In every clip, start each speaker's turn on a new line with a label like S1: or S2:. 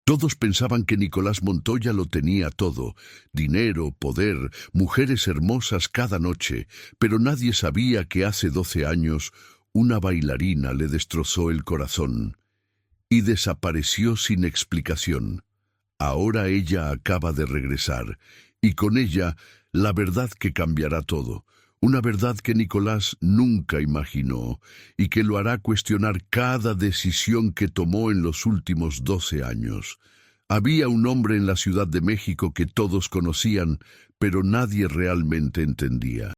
S1: Todos pensaban que Nicolás Montoya lo tenía todo: dinero, poder, mujeres hermosas cada noche, pero nadie sabía que hace 12 años una bailarina le destrozó el corazón y desapareció sin explicación. Ahora ella acaba de regresar, y con ella la verdad que cambiará todo. Una verdad que Nicolás nunca imaginó y que lo hará cuestionar cada decisión que tomó en los últimos 12 años. Había un hombre en la Ciudad de México que todos conocían, pero nadie realmente entendía.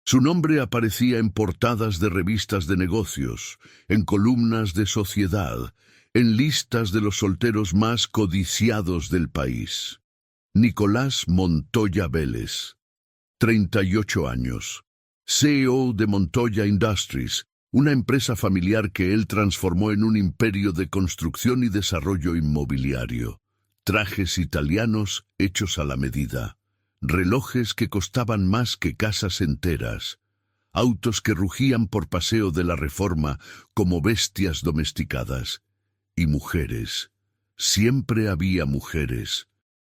S1: Su nombre aparecía en portadas de revistas de negocios, en columnas de sociedad, en listas de los solteros más codiciados del país. Nicolás Montoya Vélez, 38 años, CEO de Montoya Industries, una empresa familiar que él transformó en un imperio de construcción y desarrollo inmobiliario. Trajes italianos hechos a la medida, relojes que costaban más que casas enteras, autos que rugían por Paseo de la Reforma como bestias domesticadas, y mujeres. Siempre había mujeres.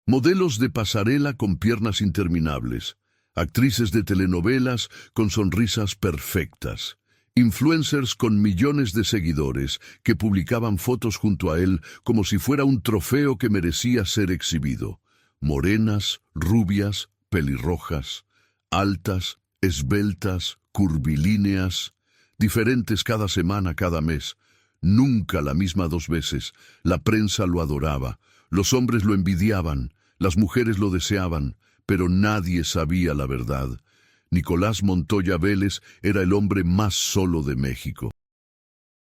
S1: Modelos de pasarela con piernas interminables, actrices de telenovelas con sonrisas perfectas, influencers con millones de seguidores que publicaban fotos junto a él como si fuera un trofeo que merecía ser exhibido. Morenas, rubias, pelirrojas, altas, esbeltas, curvilíneas, diferentes cada semana, cada mes. Nunca la misma 2 veces. La prensa lo adoraba, los hombres lo envidiaban, las mujeres lo deseaban, pero nadie sabía la verdad. Nicolás Montoya Vélez era el hombre más solo de México.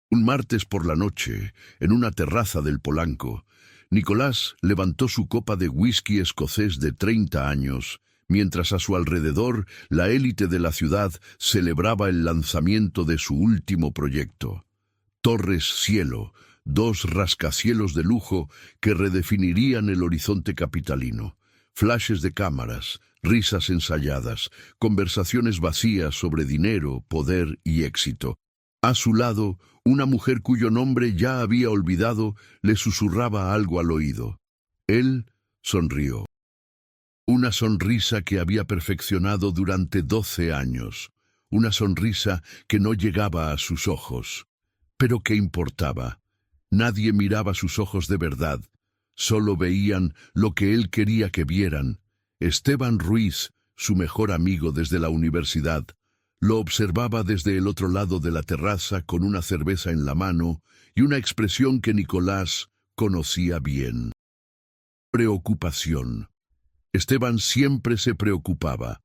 S1: Un martes por la noche, en una terraza del Polanco, Nicolás levantó su copa de whisky escocés de 30 años, mientras a su alrededor la élite de la ciudad celebraba el lanzamiento de su último proyecto. Torres Cielo, 2 rascacielos de lujo que redefinirían el horizonte capitalino. Flashes de cámaras, risas ensayadas, conversaciones vacías sobre dinero, poder y éxito. A su lado, una mujer cuyo nombre ya había olvidado le susurraba algo al oído. Él sonrió. Una sonrisa que había perfeccionado durante 12 años. Una sonrisa que no llegaba a sus ojos. Pero ¿qué importaba? Nadie miraba sus ojos de verdad. Solo veían lo que él quería que vieran. Esteban Ruiz, su mejor amigo desde la universidad, lo observaba desde el otro lado de la terraza con una cerveza en la mano y una expresión que Nicolás conocía bien. Preocupación. Esteban siempre se preocupaba.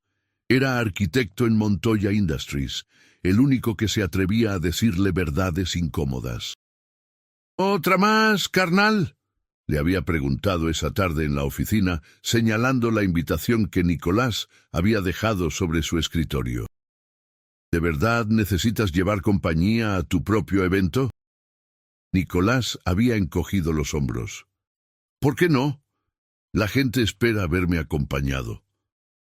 S1: Era arquitecto en Montoya Industries, el único que se atrevía a decirle verdades incómodas. «¿Otra más, carnal?», le había preguntado esa tarde en la oficina, señalando la invitación que Nicolás había dejado sobre su escritorio. «¿De verdad necesitas llevar compañía a tu propio evento?». Nicolás había encogido los hombros. «¿Por qué no? La gente espera verme acompañado.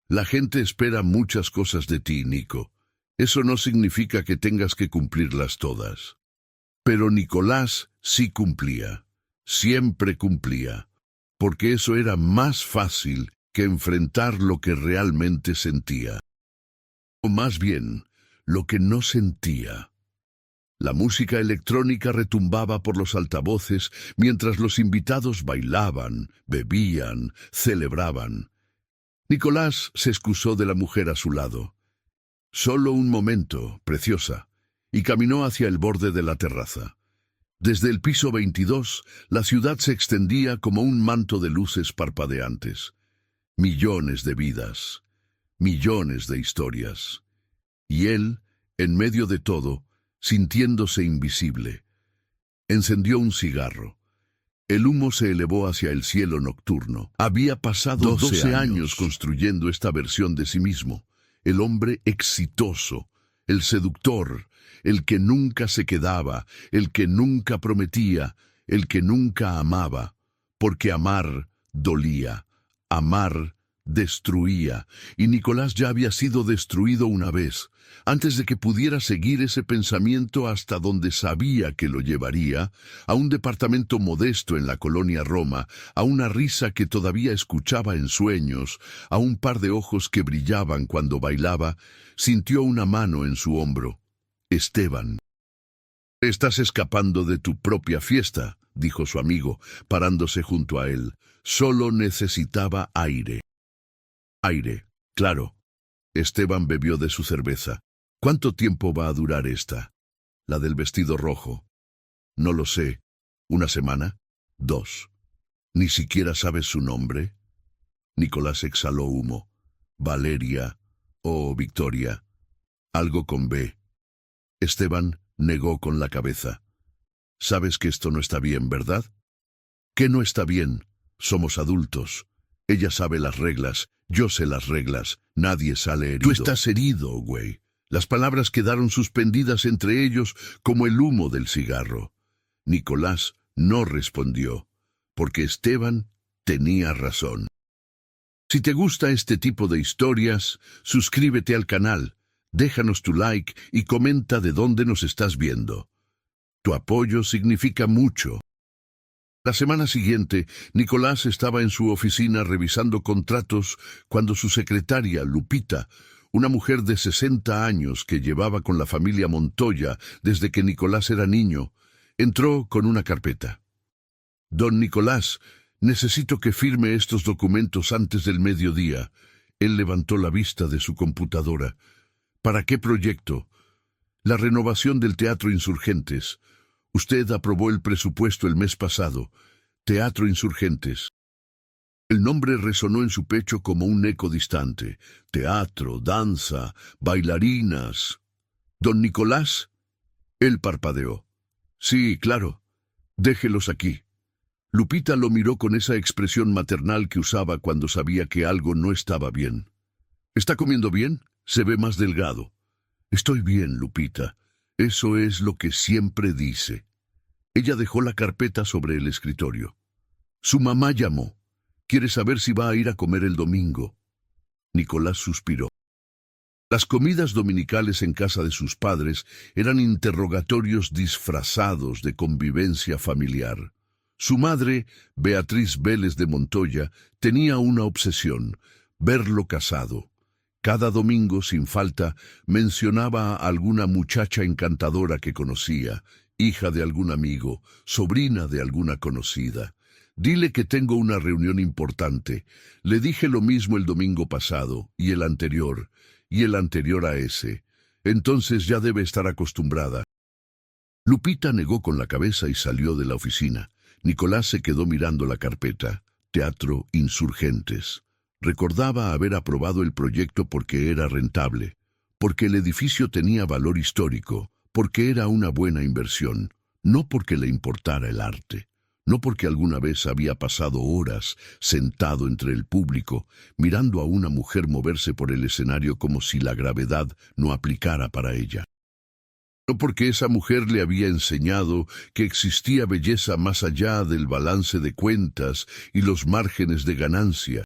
S1: La gente espera muchas cosas de ti, Nico. Eso no significa que tengas que cumplirlas todas». Pero Nicolás sí cumplía. Siempre cumplía, porque eso era más fácil que enfrentar lo que realmente sentía. O más bien, lo que no sentía. La música electrónica retumbaba por los altavoces mientras los invitados bailaban, bebían, celebraban. Nicolás se excusó de la mujer a su lado. «Solo un momento, preciosa», y caminó hacia el borde de la terraza. Desde el piso 22, la ciudad se extendía como un manto de luces parpadeantes. Millones de vidas, millones de historias. Y él, en medio de todo, sintiéndose invisible, encendió un cigarro. El humo se elevó hacia el cielo nocturno. Había pasado 12 años construyendo esta versión de sí mismo. El hombre exitoso, el seductor, el que nunca se quedaba, el que nunca prometía, el que nunca amaba, porque amar dolía, amar destruía, y Nicolás ya había sido destruido una vez, antes de que pudiera seguir ese pensamiento hasta donde sabía que lo llevaría, a un departamento modesto en la colonia Roma, a una risa que todavía escuchaba en sueños, a un par de ojos que brillaban cuando bailaba, sintió una mano en su hombro. Esteban. «Estás escapando de tu propia fiesta», dijo su amigo, parándose junto a él. Solo necesitaba aire. Aire, claro. Esteban bebió de su cerveza. «¿Cuánto tiempo va a durar esta? La del vestido rojo». «No lo sé. ¿Una semana? 2. ¿Ni siquiera sabes su nombre?» Nicolás exhaló humo. «Valeria o Victoria. Algo con B». Esteban negó con la cabeza. «Sabes que esto no está bien, ¿verdad?» «¿Qué no está bien? Somos adultos. Ella sabe las reglas, yo sé las reglas, nadie sale herido». «Tú estás herido, güey». Las palabras quedaron suspendidas entre ellos como el humo del cigarro. Nicolás no respondió, porque Esteban tenía razón. Si te gusta este tipo de historias, suscríbete al canal, déjanos tu like y comenta de dónde nos estás viendo. Tu apoyo significa mucho. La semana siguiente, Nicolás estaba en su oficina revisando contratos cuando su secretaria, Lupita, una mujer de 60 años que llevaba con la familia Montoya desde que Nicolás era niño, entró con una carpeta. «Don Nicolás, necesito que firme estos documentos antes del mediodía». Él levantó la vista de su computadora. «¿Para qué proyecto?» «La renovación del Teatro Insurgentes. Usted aprobó el presupuesto el mes pasado. Teatro Insurgentes». El nombre resonó en su pecho como un eco distante. Teatro, danza, bailarinas. «¿Don Nicolás?» Él parpadeó. «Sí, claro. Déjelos aquí». Lupita lo miró con esa expresión maternal que usaba cuando sabía que algo no estaba bien. «¿Está comiendo bien? Se ve más delgado». «Estoy bien, Lupita. Eso es lo que siempre dice». Ella dejó la carpeta sobre el escritorio. «Su mamá llamó. Quiere saber si va a ir a comer el domingo». Nicolás suspiró. Las comidas dominicales en casa de sus padres eran interrogatorios disfrazados de convivencia familiar. Su madre, Beatriz Vélez de Montoya, tenía una obsesión: verlo casado. Cada domingo, sin falta, mencionaba a alguna muchacha encantadora que conocía, hija de algún amigo, sobrina de alguna conocida. «Dile que tengo una reunión importante. Le dije lo mismo el domingo pasado, y el anterior a ese. Entonces ya debe estar acostumbrada». Lupita negó con la cabeza y salió de la oficina. Nicolás se quedó mirando la carpeta. Teatro Insurgentes. Recordaba haber aprobado el proyecto porque era rentable, porque el edificio tenía valor histórico, porque era una buena inversión, no porque le importara el arte. No porque alguna vez había pasado horas sentado entre el público, mirando a una mujer moverse por el escenario como si la gravedad no aplicara para ella. No porque esa mujer le había enseñado que existía belleza más allá del balance de cuentas y los márgenes de ganancia.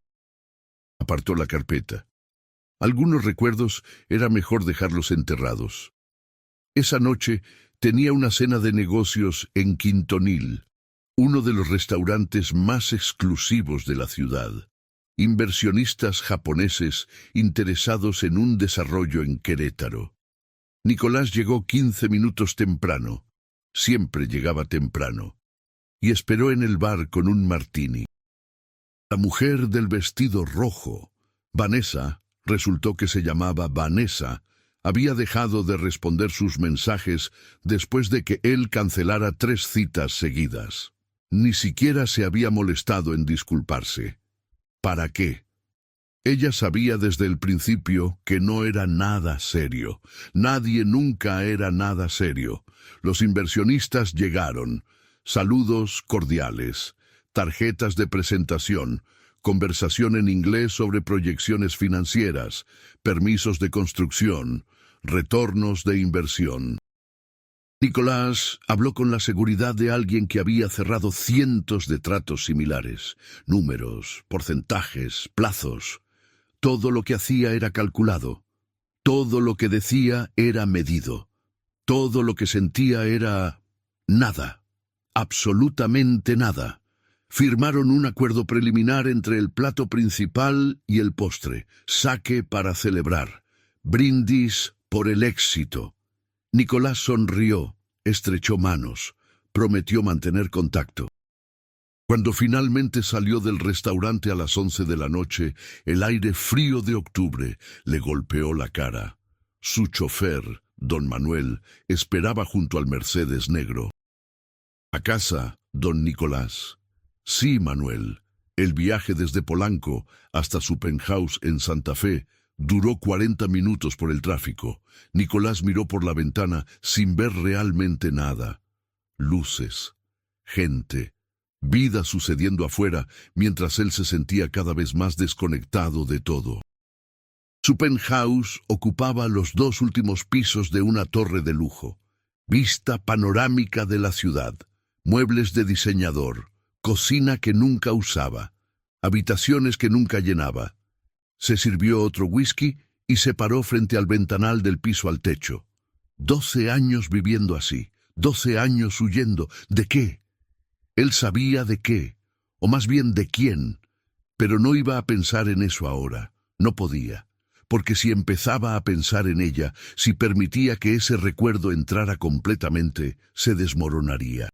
S1: Apartó la carpeta. Algunos recuerdos era mejor dejarlos enterrados. Esa noche tenía una cena de negocios en Quintonil, uno de los restaurantes más exclusivos de la ciudad. Inversionistas japoneses interesados en un desarrollo en Querétaro. Nicolás llegó 15 minutos temprano. Siempre llegaba temprano. Y esperó en el bar con un martini. La mujer del vestido rojo, Vanessa, resultó que se llamaba Vanessa, había dejado de responder sus mensajes después de que él cancelara 3 citas seguidas. Ni siquiera se había molestado en disculparse. ¿Para qué? Ella sabía desde el principio que no era nada serio. Nadie nunca era nada serio. Los inversionistas llegaron. Saludos cordiales, tarjetas de presentación, conversación en inglés sobre proyecciones financieras, permisos de construcción, retornos de inversión. Nicolás habló con la seguridad de alguien que había cerrado cientos de tratos similares. Números, porcentajes, plazos. Todo lo que hacía era calculado. Todo lo que decía era medido. Todo lo que sentía era nada. Absolutamente nada. Firmaron un acuerdo preliminar entre el plato principal y el postre. Saque para celebrar. Brindis por el éxito. Nicolás sonrió, estrechó manos, prometió mantener contacto. Cuando finalmente salió del restaurante a las 11 de la noche, el aire frío de octubre le golpeó la cara. Su chofer, don Manuel, esperaba junto al Mercedes negro. ¿A casa, don Nicolás? Sí, Manuel. El viaje desde Polanco hasta su penthouse en Santa Fe duró 40 minutos por el tráfico. Nicolás miró por la ventana sin ver realmente nada. Luces, gente, vida sucediendo afuera mientras él se sentía cada vez más desconectado de todo. Su penthouse ocupaba los 2 últimos pisos de una torre de lujo. Vista panorámica de la ciudad, muebles de diseñador, cocina que nunca usaba, habitaciones que nunca llenaba. Se sirvió otro whisky y se paró frente al ventanal del piso al techo. 12 años viviendo así, 12 años huyendo. ¿De qué? Él sabía de qué, o más bien de quién, pero no iba a pensar en eso ahora. No podía, porque si empezaba a pensar en ella, si permitía que ese recuerdo entrara completamente, se desmoronaría.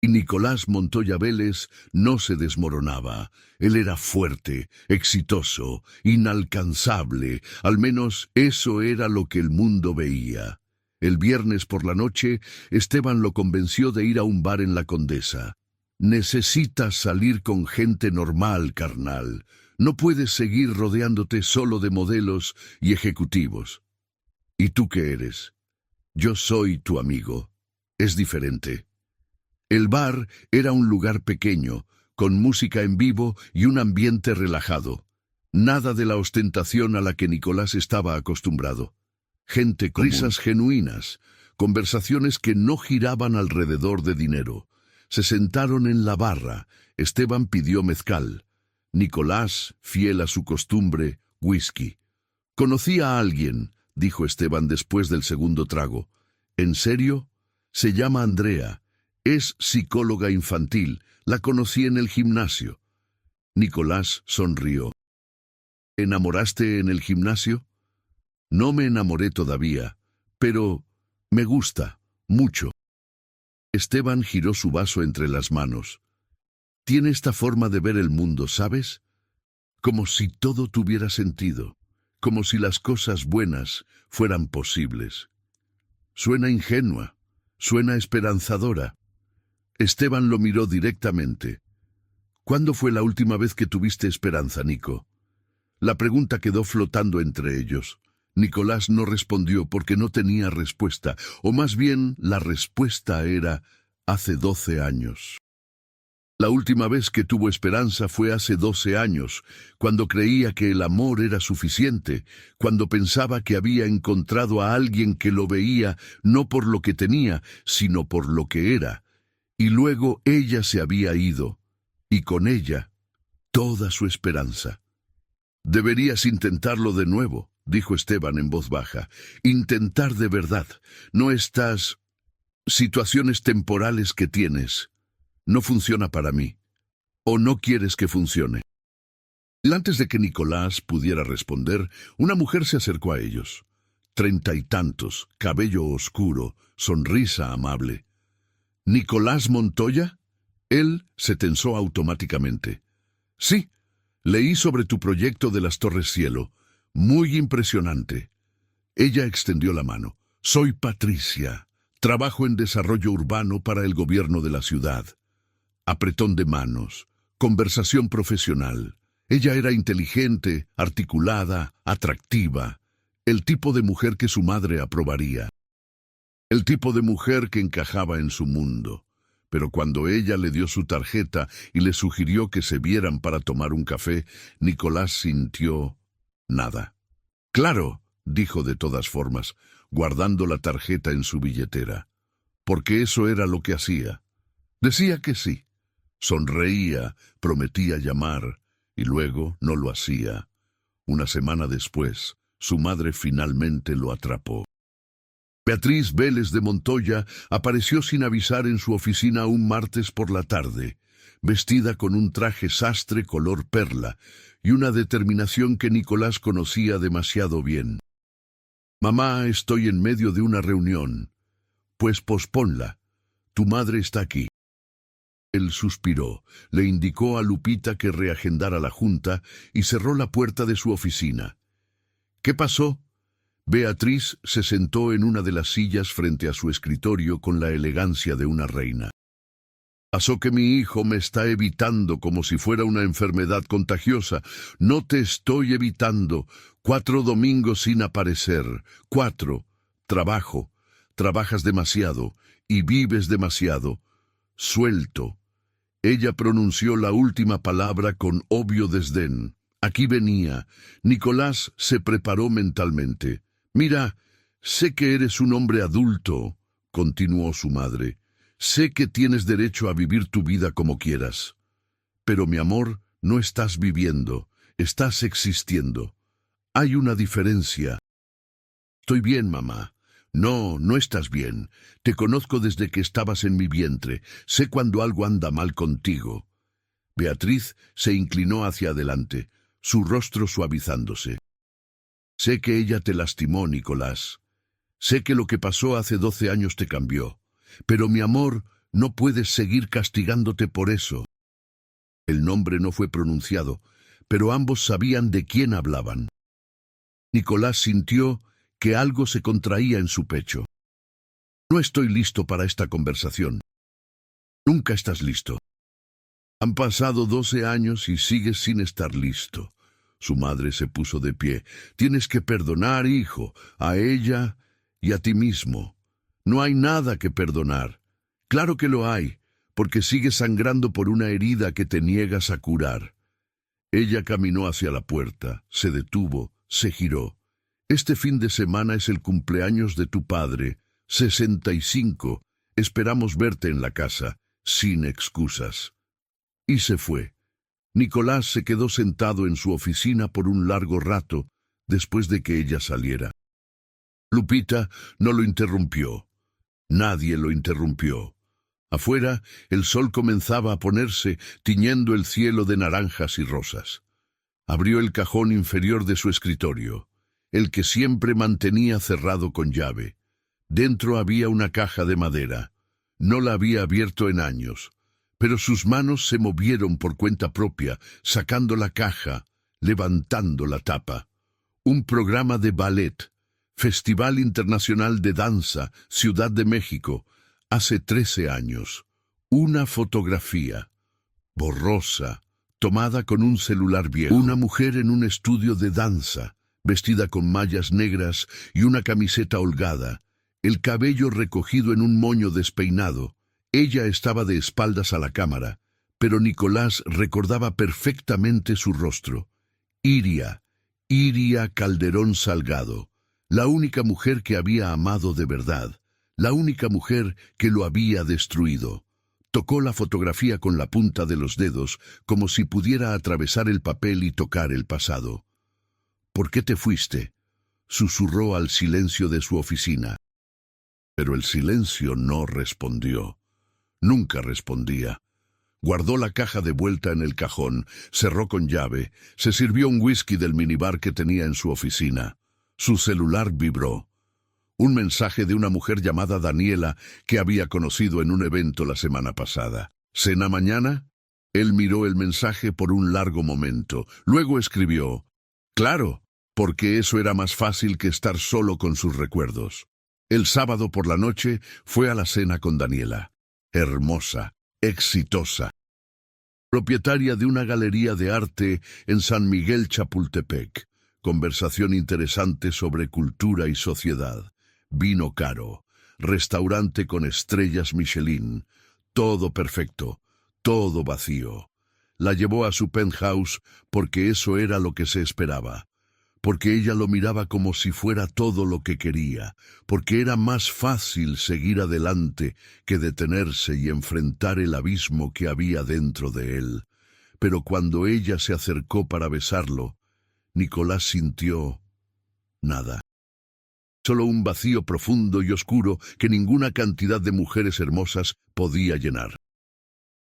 S1: Y Nicolás Montoya Vélez no se desmoronaba. Él era fuerte, exitoso, inalcanzable. Al menos eso era lo que el mundo veía. El viernes por la noche, Esteban lo convenció de ir a un bar en La Condesa. Necesitas salir con gente normal, carnal. No puedes seguir rodeándote solo de modelos y ejecutivos. ¿Y tú qué eres? Yo soy tu amigo. Es diferente. El bar era un lugar pequeño, con música en vivo y un ambiente relajado. Nada de la ostentación a la que Nicolás estaba acostumbrado. Gente con risas genuinas, conversaciones que no giraban alrededor de dinero. Se sentaron en la barra. Esteban pidió mezcal. Nicolás, fiel a su costumbre, whisky. «Conocí a alguien», dijo Esteban después del segundo trago. «¿En serio? Se llama Andrea. Es psicóloga infantil. La conocí en el gimnasio». Nicolás sonrió. ¿Enamoraste en el gimnasio? No me enamoré todavía, pero me gusta, mucho. Esteban giró su vaso entre las manos. Tiene esta forma de ver el mundo, ¿sabes? Como si todo tuviera sentido, como si las cosas buenas fueran posibles. Suena ingenua, suena esperanzadora. Esteban lo miró directamente. ¿Cuándo fue la última vez que tuviste esperanza, Nico? La pregunta quedó flotando entre ellos. Nicolás no respondió porque no tenía respuesta, o más bien la respuesta era hace 12 años. La última vez que tuvo esperanza fue hace 12 años, cuando creía que el amor era suficiente, cuando pensaba que había encontrado a alguien que lo veía no por lo que tenía, sino por lo que era. Y luego ella se había ido, y con ella toda su esperanza. «Deberías intentarlo de nuevo», dijo Esteban en voz baja. «Intentar de verdad, no estas situaciones temporales que tienes. No funciona para mí. ¿O no quieres que funcione?» Antes de que Nicolás pudiera responder, una mujer se acercó a ellos. 30 y tantos, cabello oscuro, sonrisa amable. «¿Nicolás Montoya?» Él se tensó automáticamente. «Sí, leí sobre tu proyecto de las Torres Cielo. Muy impresionante». Ella extendió la mano. «Soy Patricia. Trabajo en desarrollo urbano para el gobierno de la ciudad». Apretón de manos, conversación profesional. Ella era inteligente, articulada, atractiva. El tipo de mujer que su madre aprobaría. El tipo de mujer que encajaba en su mundo. Pero cuando ella le dio su tarjeta y le sugirió que se vieran para tomar un café, Nicolás sintió nada. «Claro», dijo de todas formas, guardando la tarjeta en su billetera. Porque eso era lo que hacía. Decía que sí. Sonreía, prometía llamar, y luego no lo hacía. Una semana después, su madre finalmente lo atrapó. Beatriz Vélez de Montoya apareció sin avisar en su oficina un martes por la tarde, vestida con un traje sastre color perla y una determinación que Nicolás conocía demasiado bien. «Mamá, estoy en medio de una reunión». «Pues posponla. Tu madre está aquí». Él suspiró, le indicó a Lupita que reagendara la junta y cerró la puerta de su oficina. «¿Qué pasó?» Beatriz se sentó en una de las sillas frente a su escritorio con la elegancia de una reina. «Pasó que mi hijo me está evitando como si fuera una enfermedad contagiosa. No te estoy evitando. 4 domingos sin aparecer. 4. Trabajo. Trabajas demasiado y vives demasiado. Suelto». Ella pronunció la última palabra con obvio desdén. Aquí venía. Nicolás se preparó mentalmente. «Mira, sé que eres un hombre adulto», continuó su madre. «Sé que tienes derecho a vivir tu vida como quieras. Pero, mi amor, no estás viviendo, estás existiendo. Hay una diferencia». «Estoy bien, mamá». «No, no estás bien. Te conozco desde que estabas en mi vientre. Sé cuando algo anda mal contigo». Beatriz se inclinó hacia adelante, su rostro suavizándose. «Sé que ella te lastimó, Nicolás. Sé que lo que pasó hace 12 años te cambió. Pero, mi amor, no puedes seguir castigándote por eso». El nombre no fue pronunciado, pero ambos sabían de quién hablaban. Nicolás sintió que algo se contraía en su pecho. «No estoy listo para esta conversación». «Nunca estás listo. Han pasado 12 años y sigues sin estar listo». Su madre se puso de pie. «Tienes que perdonar, hijo, a ella y a ti mismo. No hay nada que perdonar». «Claro que lo hay, porque sigues sangrando por una herida que te niegas a curar». Ella caminó hacia la puerta, se detuvo, se giró. «Este fin de semana es el cumpleaños de tu padre, 65. Esperamos verte en la casa, sin excusas». Y se fue. Nicolás se quedó sentado en su oficina por un largo rato, después de que ella saliera. Lupita no lo interrumpió. Nadie lo interrumpió. Afuera, el sol comenzaba a ponerse, tiñendo el cielo de naranjas y rosas. Abrió el cajón inferior de su escritorio, el que siempre mantenía cerrado con llave. Dentro había una caja de madera. No la había abierto en años, pero sus manos se movieron por cuenta propia, sacando la caja, levantando la tapa. Un programa de ballet, Festival Internacional de Danza, Ciudad de México, hace 13 años. Una fotografía, borrosa, tomada con un celular viejo. Una mujer en un estudio de danza, vestida con mallas negras y una camiseta holgada, el cabello recogido en un moño despeinado. Ella estaba de espaldas a la cámara, pero Nicolás recordaba perfectamente su rostro. Iria Calderón Salgado, la única mujer que había amado de verdad, la única mujer que lo había destruido. Tocó la fotografía con la punta de los dedos, como si pudiera atravesar el papel y tocar el pasado. «¿Por qué te fuiste?», susurró al silencio de su oficina. Pero el silencio no respondió. Nunca respondía. Guardó la caja de vuelta en el cajón, cerró con llave, se sirvió un whisky del minibar que tenía en su oficina. Su celular vibró. Un mensaje de una mujer llamada Daniela que había conocido en un evento la semana pasada. «¿Cena mañana?». Él miró el mensaje por un largo momento. Luego escribió: «Claro», porque eso era más fácil que estar solo con sus recuerdos. El sábado por la noche fue a la cena con Daniela. Hermosa, exitosa, propietaria de una galería de arte en San Miguel Chapultepec. Conversación interesante sobre cultura y sociedad. Vino caro, restaurante con estrellas Michelin. Todo perfecto, todo vacío. La llevó a su penthouse porque eso era lo que se esperaba. Porque ella lo miraba como si fuera todo lo que quería, porque era más fácil seguir adelante que detenerse y enfrentar el abismo que había dentro de él. Pero cuando ella se acercó para besarlo, Nicolás sintió nada. Solo un vacío profundo y oscuro que ninguna cantidad de mujeres hermosas podía llenar.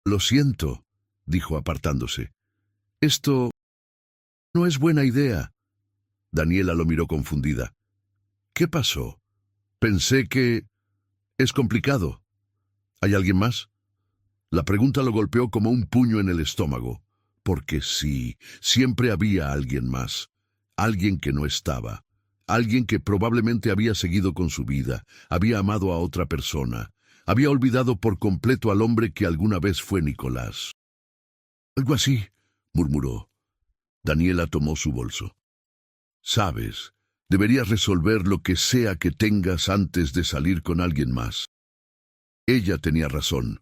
S1: «Lo siento», dijo apartándose. «Esto no es buena idea». Daniela lo miró confundida. «¿Qué pasó? Pensé que... Es complicado. ¿Hay alguien más?» La pregunta lo golpeó como un puño en el estómago. Porque sí, siempre había alguien más. Alguien que no estaba. Alguien que probablemente había seguido con su vida, había amado a otra persona, había olvidado por completo al hombre que alguna vez fue Nicolás. «Algo así», murmuró. Daniela tomó su bolso. «Sabes, deberías resolver lo que sea que tengas antes de salir con alguien más». Ella tenía razón,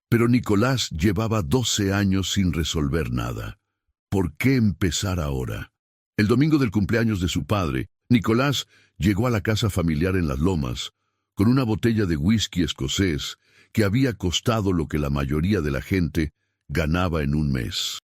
S1: pero Nicolás llevaba 12 años sin resolver nada. ¿Por qué empezar ahora? El domingo del cumpleaños de su padre, Nicolás llegó a la casa familiar en Las Lomas con una botella de whisky escocés que había costado lo que la mayoría de la gente ganaba en un mes.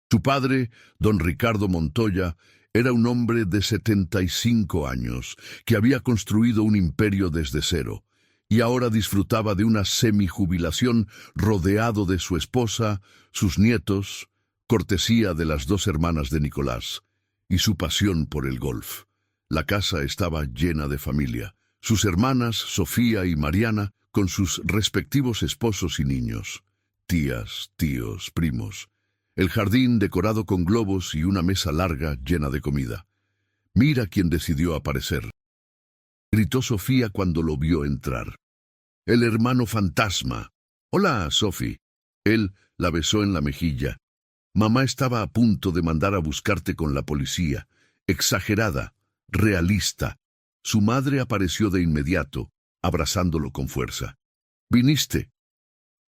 S1: Su padre, don Ricardo Montoya, era un hombre de 75 años que había construido un imperio desde cero y ahora disfrutaba de una semijubilación rodeado de su esposa, sus nietos, cortesía de las 2 hermanas de Nicolás, y su pasión por el golf. La casa estaba llena de familia. Sus hermanas, Sofía y Mariana, con sus respectivos esposos y niños. Tías, tíos, primos. El jardín decorado con globos y una mesa larga llena de comida. «Mira quién decidió aparecer», gritó Sofía cuando lo vio entrar. «El hermano fantasma». «Hola, Sophie». Él la besó en la mejilla. «Mamá estaba a punto de mandar a buscarte con la policía. Exagerada, realista». Su madre apareció de inmediato, abrazándolo con fuerza. «¿Viniste?»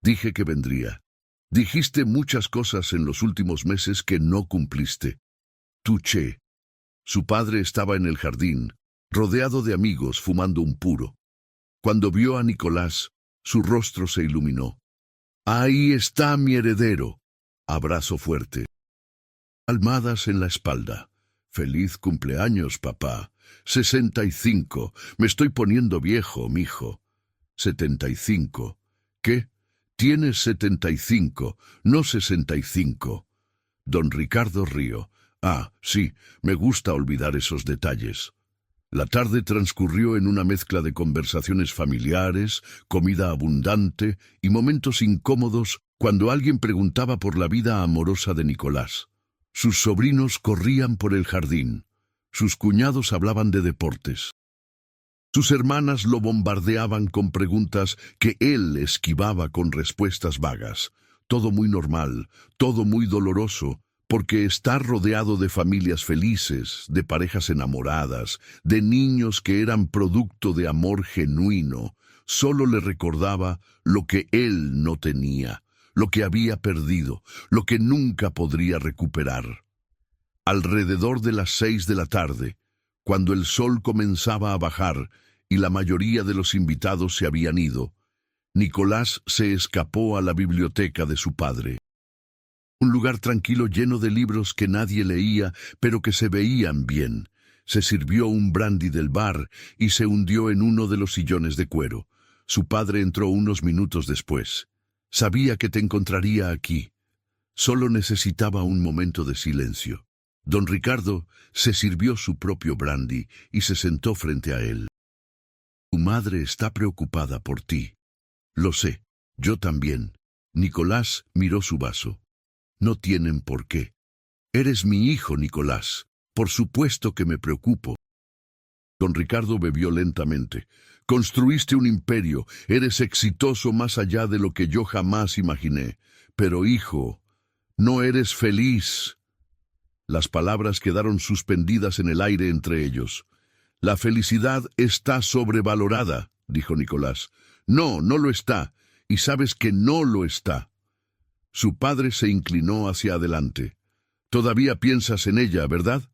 S1: «Dije que vendría. Dijiste muchas cosas en los últimos meses que no cumpliste». Tuché. Su padre estaba en el jardín, rodeado de amigos fumando un puro. Cuando vio a Nicolás, su rostro se iluminó. «Ahí está mi heredero». Abrazo fuerte. Palmadas en la espalda. «Feliz cumpleaños, papá». 65. Me estoy poniendo viejo, mijo. 75. ¿Qué? Tienes 75, no 65. Don Ricardo rió. «Ah, sí, me gusta olvidar esos detalles». La tarde transcurrió en una mezcla de conversaciones familiares, comida abundante y momentos incómodos cuando alguien preguntaba por la vida amorosa de Nicolás. Sus sobrinos corrían por el jardín. Sus cuñados hablaban de deportes. Sus hermanas lo bombardeaban con preguntas que él esquivaba con respuestas vagas. Todo muy normal, todo muy doloroso, porque estar rodeado de familias felices, de parejas enamoradas, de niños que eran producto de amor genuino, solo le recordaba lo que él no tenía, lo que había perdido, lo que nunca podría recuperar. Alrededor de las 6 de la tarde, cuando el sol comenzaba a bajar y la mayoría de los invitados se habían ido, Nicolás se escapó a la biblioteca de su padre. Un lugar tranquilo lleno de libros que nadie leía, pero que se veían bien. Se sirvió un brandy del bar y se hundió en uno de los sillones de cuero. Su padre entró unos minutos después. «Sabía que te encontraría aquí. Solo necesitaba un momento de silencio». Don Ricardo se sirvió su propio brandy y se sentó frente a él. «Tu madre está preocupada por ti». «Lo sé, yo también». Nicolás miró su vaso. «No tienen por qué. Eres mi hijo, Nicolás. Por supuesto que me preocupo». Don Ricardo bebió lentamente. «Construiste un imperio. Eres exitoso más allá de lo que yo jamás imaginé. Pero, hijo, no eres feliz». Las palabras quedaron suspendidas en el aire entre ellos. «La felicidad está sobrevalorada», dijo Nicolás. «No, no lo está. Y sabes que no lo está». Su padre se inclinó hacia adelante. «Todavía piensas en ella, ¿verdad?»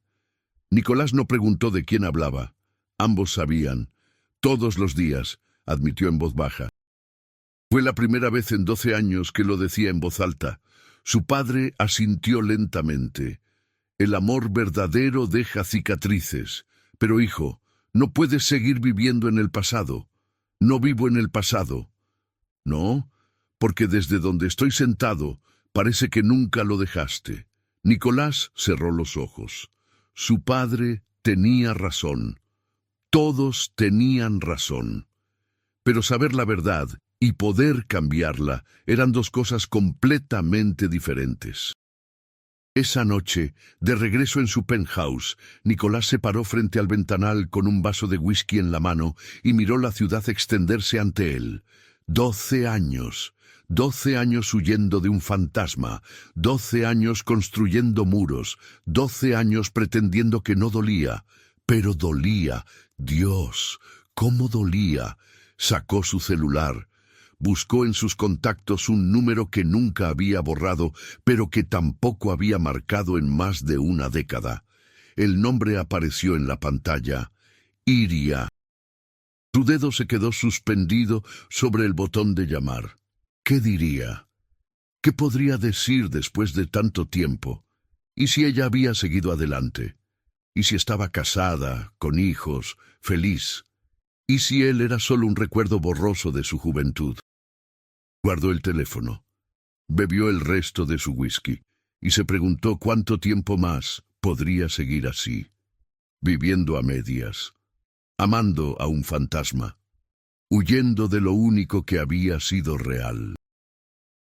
S1: Nicolás no preguntó de quién hablaba. Ambos sabían. «Todos los días», admitió en voz baja. Fue la primera vez en 12 años que lo decía en voz alta. Su padre asintió lentamente. El amor verdadero deja cicatrices. Pero hijo, no puedes seguir viviendo en el pasado. No vivo en el pasado. No, porque desde donde estoy sentado, parece que nunca lo dejaste. Nicolás cerró los ojos. Su padre tenía razón. Todos tenían razón. Pero saber la verdad y poder cambiarla eran dos cosas completamente diferentes. Esa noche, de regreso en su penthouse, Nicolás se paró frente al ventanal con un vaso de whisky en la mano y miró la ciudad extenderse ante él. 12 años. 12 años huyendo de un fantasma, 12 años construyendo muros, 12 años pretendiendo que no dolía, pero dolía. Dios, cómo dolía. Sacó su celular. Buscó en sus contactos un número que nunca había borrado, pero que tampoco había marcado en más de una década. El nombre apareció en la pantalla. Iria. Su dedo se quedó suspendido sobre el botón de llamar. ¿Qué diría? ¿Qué podría decir después de tanto tiempo? ¿Y si ella había seguido adelante? ¿Y si estaba casada, con hijos, feliz? ¿Y si él era solo un recuerdo borroso de su juventud? Guardó el teléfono, bebió el resto de su whisky y se preguntó cuánto tiempo más podría seguir así, viviendo a medias, amando a un fantasma, huyendo de lo único que había sido real.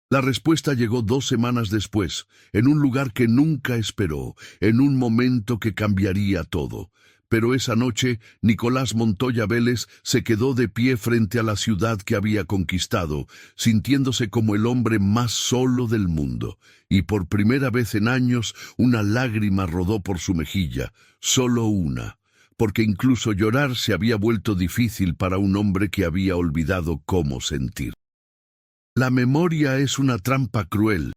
S1: La respuesta llegó 2 semanas después, en un lugar que nunca esperó, en un momento que cambiaría todo. Pero esa noche, Nicolás Montoya Vélez se quedó de pie frente a la ciudad que había conquistado, sintiéndose como el hombre más solo del mundo. Y por primera vez en años, una lágrima rodó por su mejilla, solo una, porque incluso llorar se había vuelto difícil para un hombre que había olvidado cómo sentir. La memoria es una trampa cruel.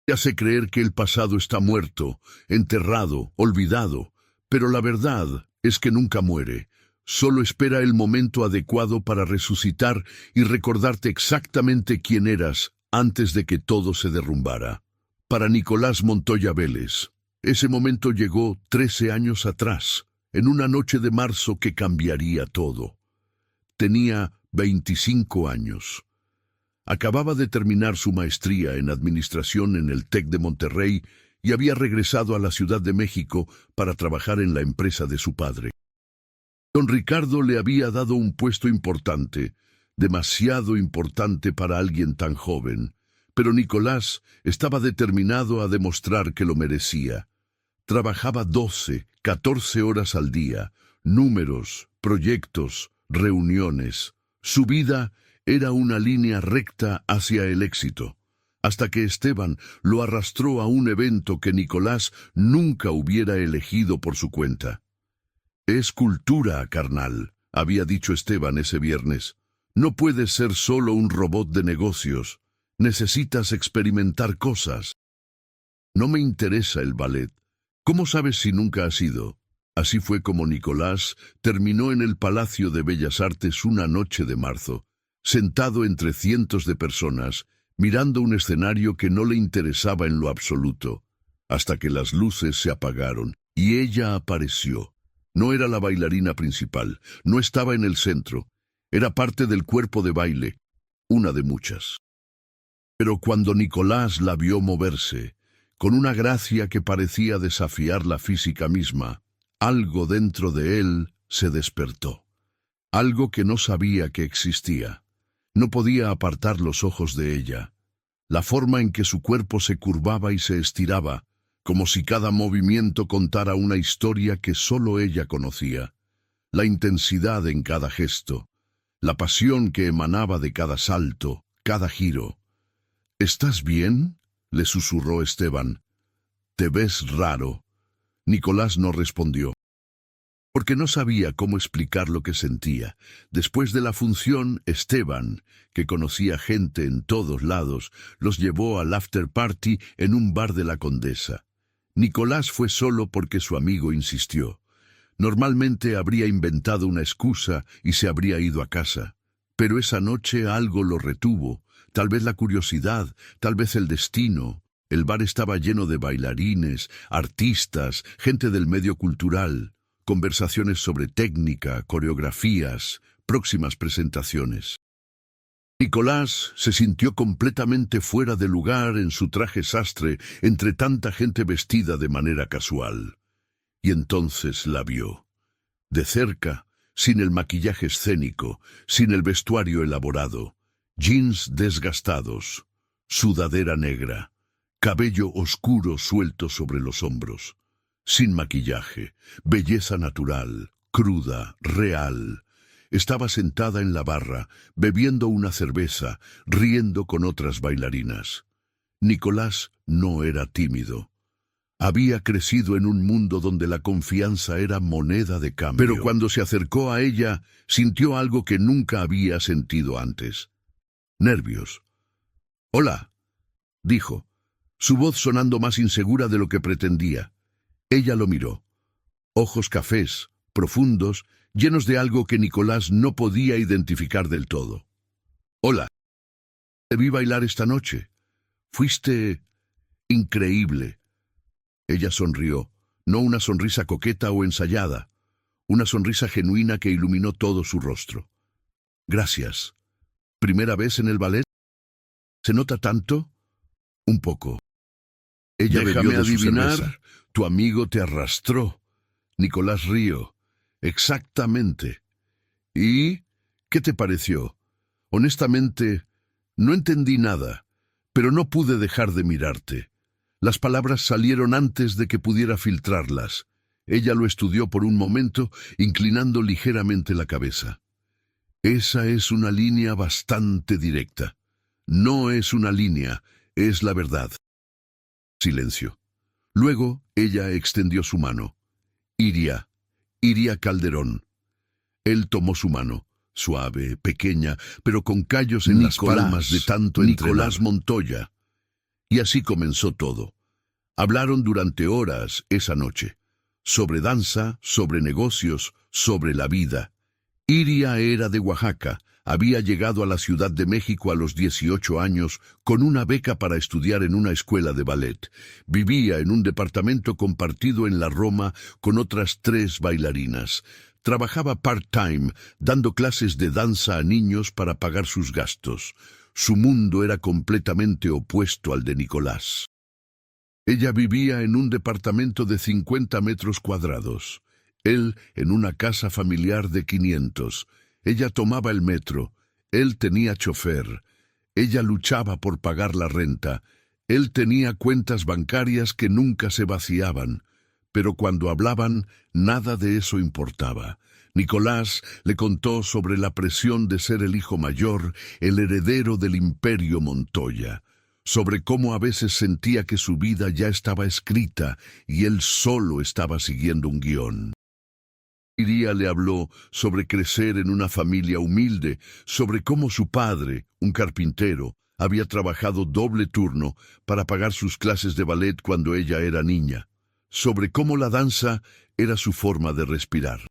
S1: Hace creer que el pasado está muerto, enterrado, olvidado. Pero la verdad es que nunca muere, solo espera el momento adecuado para resucitar y recordarte exactamente quién eras antes de que todo se derrumbara. Para Nicolás Montoya Vélez, ese momento llegó 13 años atrás, en una noche de marzo que cambiaría todo. Tenía 25 años. Acababa de terminar su maestría en administración en el TEC de Monterrey y había regresado a la Ciudad de México para trabajar en la empresa de su padre. Don Ricardo le había dado un puesto importante, demasiado importante para alguien tan joven, pero Nicolás estaba determinado a demostrar que lo merecía. Trabajaba 12, 14 horas al día, números, proyectos, reuniones. Su vida era una línea recta hacia el éxito, hasta que Esteban lo arrastró a un evento que Nicolás nunca hubiera elegido por su cuenta. «Es cultura, carnal», había dicho Esteban ese viernes. «No puedes ser solo un robot de negocios. Necesitas experimentar cosas». «No me interesa el ballet. ¿Cómo sabes si nunca has ido?» Así fue como Nicolás terminó en el Palacio de Bellas Artes una noche de marzo, sentado entre cientos de personas, mirando un escenario que no le interesaba en lo absoluto, hasta que las luces se apagaron y ella apareció. No era la bailarina principal, no estaba en el centro, era parte del cuerpo de baile, una de muchas. Pero cuando Nicolás la vio moverse, con una gracia que parecía desafiar la física misma, algo dentro de él se despertó, algo que no sabía que existía. No podía apartar los ojos de ella. La forma en que su cuerpo se curvaba y se estiraba, como si cada movimiento contara una historia que solo ella conocía. La intensidad en cada gesto, la pasión que emanaba de cada salto, cada giro. «¿Estás bien?», le susurró Esteban. «Te ves raro». Nicolás no respondió, porque no sabía cómo explicar lo que sentía. Después de la función, Esteban, que conocía gente en todos lados, los llevó al after party en un bar de la Condesa. Nicolás fue solo porque su amigo insistió. Normalmente habría inventado una excusa y se habría ido a casa. Pero esa noche algo lo retuvo, tal vez la curiosidad, tal vez el destino, El bar estaba lleno de bailarines, artistas, gente del medio cultural, conversaciones sobre técnica, coreografías, próximas presentaciones. Nicolás se sintió completamente fuera de lugar en su traje sastre entre tanta gente vestida de manera casual. Y entonces la vio. De cerca, sin el maquillaje escénico, sin el vestuario elaborado, jeans desgastados, sudadera negra, cabello oscuro suelto sobre los hombros, sin maquillaje, belleza natural, cruda, real. Estaba sentada en la barra, bebiendo una cerveza, riendo con otras bailarinas. Nicolás no era tímido. Había crecido en un mundo donde la confianza era moneda de cambio. Pero cuando se acercó a ella, sintió algo que nunca había sentido antes. Nervios. «Hola», dijo, su voz sonando más insegura de lo que pretendía. Ella lo miró. Ojos cafés, profundos, llenos de algo que Nicolás no podía identificar del todo. «Hola. Te vi bailar esta noche. Fuiste increíble». Ella sonrió, no una sonrisa coqueta o ensayada, una sonrisa genuina que iluminó todo su rostro. «Gracias. ¿Primera vez en el ballet? ¿Se nota tanto?» «Un poco». Ella bebió de su cerveza. «Tu amigo te arrastró». Nicolás rió. «Exactamente». «¿Y qué te pareció?» «Honestamente, no entendí nada, pero no pude dejar de mirarte». Las palabras salieron antes de que pudiera filtrarlas. Ella lo estudió por un momento, inclinando ligeramente la cabeza. «Esa es una línea bastante directa. No es una línea, es la verdad». Silencio. Luego ella extendió su mano. «Iria Calderón». Él tomó su mano, suave, pequeña, pero con callos en las palmas de tanto entrenar. «Nicolás Montoya». Y así comenzó todo. Hablaron durante horas esa noche. Sobre danza, sobre negocios, sobre la vida. Iria era de Oaxaca. Había llegado a la Ciudad de México a los 18 años con una beca para estudiar en una escuela de ballet. Vivía en un departamento compartido en la Roma con otras 3 bailarinas. Trabajaba part-time, dando clases de danza a niños para pagar sus gastos. Su mundo era completamente opuesto al de Nicolás. Ella vivía en un departamento de 50 metros cuadrados. Él en una casa familiar de 500. Ella tomaba el metro. Él tenía chofer. Ella luchaba por pagar la renta. Él tenía cuentas bancarias que nunca se vaciaban. Pero cuando hablaban, nada de eso importaba. Nicolás le contó sobre la presión de ser el hijo mayor, el heredero del imperio Montoya, sobre cómo a veces sentía que su vida ya estaba escrita y él solo estaba siguiendo un guión. Iria le habló sobre crecer en una familia humilde, sobre cómo su padre, un carpintero, había trabajado doble turno para pagar sus clases de ballet cuando ella era niña, sobre cómo la danza era su forma de respirar.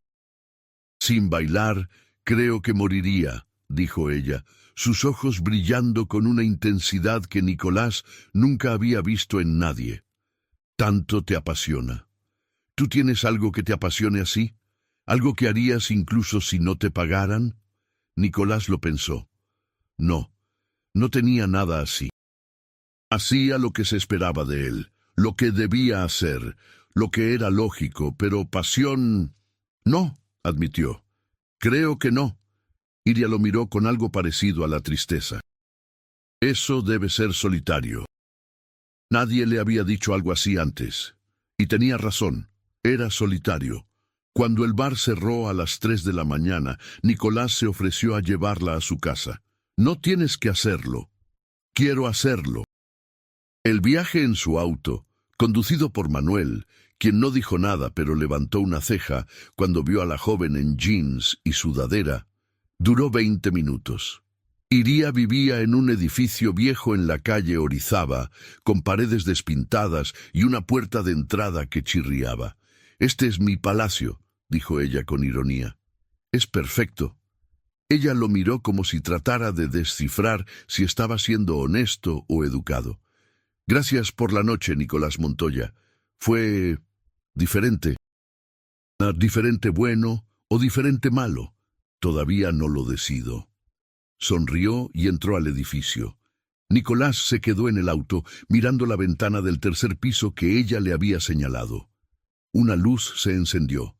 S1: «Sin bailar, creo que moriría», dijo ella, sus ojos brillando con una intensidad que Nicolás nunca había visto en nadie. «Tanto te apasiona. ¿Tú tienes algo que te apasione así? ¿Algo que harías incluso si no te pagaran?» Nicolás lo pensó. No tenía nada así. Hacía lo que se esperaba de él, lo que debía hacer, lo que era lógico, pero pasión... «No», admitió. «Creo que no». Iria lo miró con algo parecido a la tristeza. «Eso debe ser solitario». Nadie le había dicho algo así antes. Y tenía razón, era solitario. Cuando el bar cerró a las 3 de la mañana, Nicolás se ofreció a llevarla a su casa. «No tienes que hacerlo. Quiero hacerlo». El viaje en su auto, conducido por Manuel, quien no dijo nada pero levantó una ceja cuando vio a la joven en jeans y sudadera, duró 20 minutos. Iria vivía en un edificio viejo en la calle Orizaba, con paredes despintadas y una puerta de entrada que chirriaba. «Este es mi palacio», dijo ella con ironía. «Es perfecto». Ella lo miró como si tratara de descifrar si estaba siendo honesto o educado. Gracias por la noche, Nicolás Montoya. Fue diferente. Diferente bueno o diferente malo. Todavía no lo decido. Sonrió y entró al edificio. Nicolás se quedó en el auto, mirando la ventana del tercer piso que ella le había señalado. Una luz se encendió,